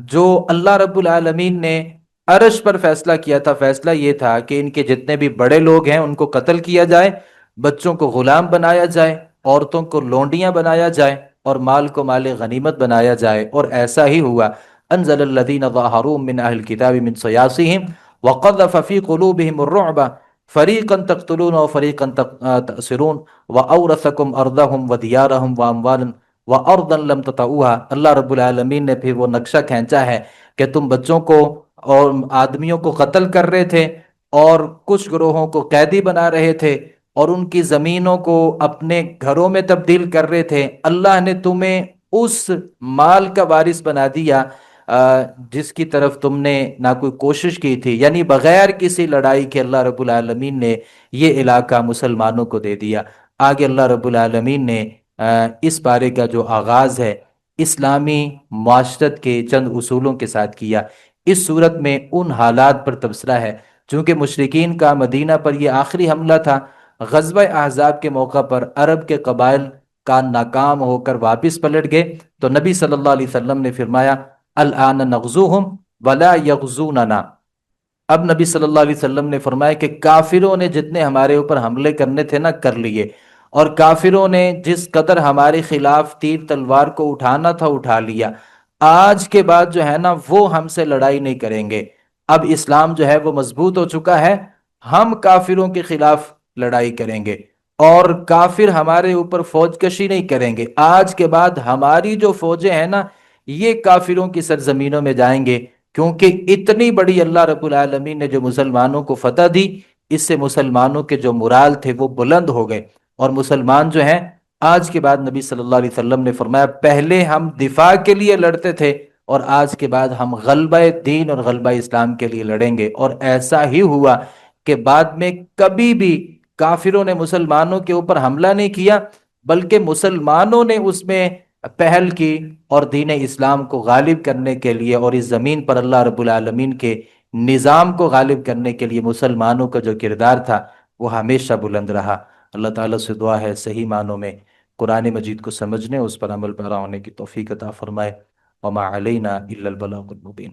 جو اللہ رب العالمین نے عرش پر فیصلہ کیا تھا۔ فیصلہ یہ تھا کہ ان کے جتنے بھی بڑے لوگ ہیں ان کو قتل کیا جائے، بچوں کو غلام بنایا جائے، عورتوں کو لونڈیاں بنایا جائے، اور مال کو مال غنیمت بنایا جائے، اور ایسا ہی ہوا۔ انزل الذین ظاہروا من اہل الکتاب من صیاصیہم وقذف فی قلوبہم الرعب فریقا تقتلون وفریقا تأسرون وأورثکم ارضہم ودیارہم واموالا وارضا لم تطئوها۔ اللہ رب العالمین نے پھر وہ نقشہ کھینچا ہے کہ تم بچوں کو اور آدمیوں کو قتل کر رہے تھے اور کچھ گروہوں کو قیدی بنا رہے تھے اور ان کی زمینوں کو اپنے گھروں میں تبدیل کر رہے تھے، اللہ نے تمہیں اس مال کا وارث بنا دیا جس کی طرف تم نے نہ کوئی کوشش کی تھی، یعنی بغیر کسی لڑائی کے اللہ رب العالمین نے یہ علاقہ مسلمانوں کو دے دیا۔ آگے اللہ رب العالمین نے اس بارے کا جو آغاز ہے اسلامی معاشرت کے چند اصولوں کے ساتھ کیا۔ اس صورت میں ان حالات پر تبصرہ ہے، چونکہ مشرکین کا مدینہ پر یہ آخری حملہ تھا۔ غزوہ احزاب کے موقع پر عرب کے قبائل کا ناکام ہو کر واپس پلٹ گئے، تو نبی صلی اللہ علیہ وسلم نے فرمایا الآن نغزوہم ولا یغزوننا۔ اب نبی صلی اللہ علیہ وسلم نے فرمایا کہ کافروں نے جتنے ہمارے اوپر حملے کرنے تھے نا کر لیے، اور کافروں نے جس قدر ہمارے خلاف تیر تلوار کو اٹھانا تھا اٹھا لیا، آج کے بعد جو ہے نا وہ ہم سے لڑائی نہیں کریں گے۔ اب اسلام جو ہے وہ مضبوط ہو چکا ہے، ہم کافروں کے خلاف لڑائی کریں گے اور کافر ہمارے اوپر فوج کشی نہیں کریں گے۔ آج کے بعد ہماری جو فوجیں ہیں نا یہ کافروں کی سرزمینوں میں جائیں گے، کیونکہ اتنی بڑی اللہ رب العالمین نے جو مسلمانوں کو فتح دی، اس سے مسلمانوں کے جو مرال تھے وہ بلند ہو گئے، اور مسلمان جو ہیں آج کے بعد نبی صلی اللہ علیہ وسلم نے فرمایا پہلے ہم دفاع کے لیے لڑتے تھے اور آج کے بعد ہم غلبہ دین اور غلبہ اسلام کے لیے لڑیں گے۔ اور ایسا ہی ہوا کہ بعد میں کبھی بھی کافروں نے مسلمانوں کے اوپر حملہ نہیں کیا، بلکہ مسلمانوں نے اس میں پہل کی اور دین اسلام کو غالب کرنے کے لیے اور اس زمین پر اللہ رب العالمین کے نظام کو غالب کرنے کے لیے مسلمانوں کا جو کردار تھا وہ ہمیشہ بلند رہا۔ اللہ تعالیٰ سے دعا ہے صحیح معنوں میں قرآن مجید کو سمجھنے، اس پر عمل پیرا ہونے کی توفیق عطا فرمائے۔ وما علینا الا البلاغ المبین۔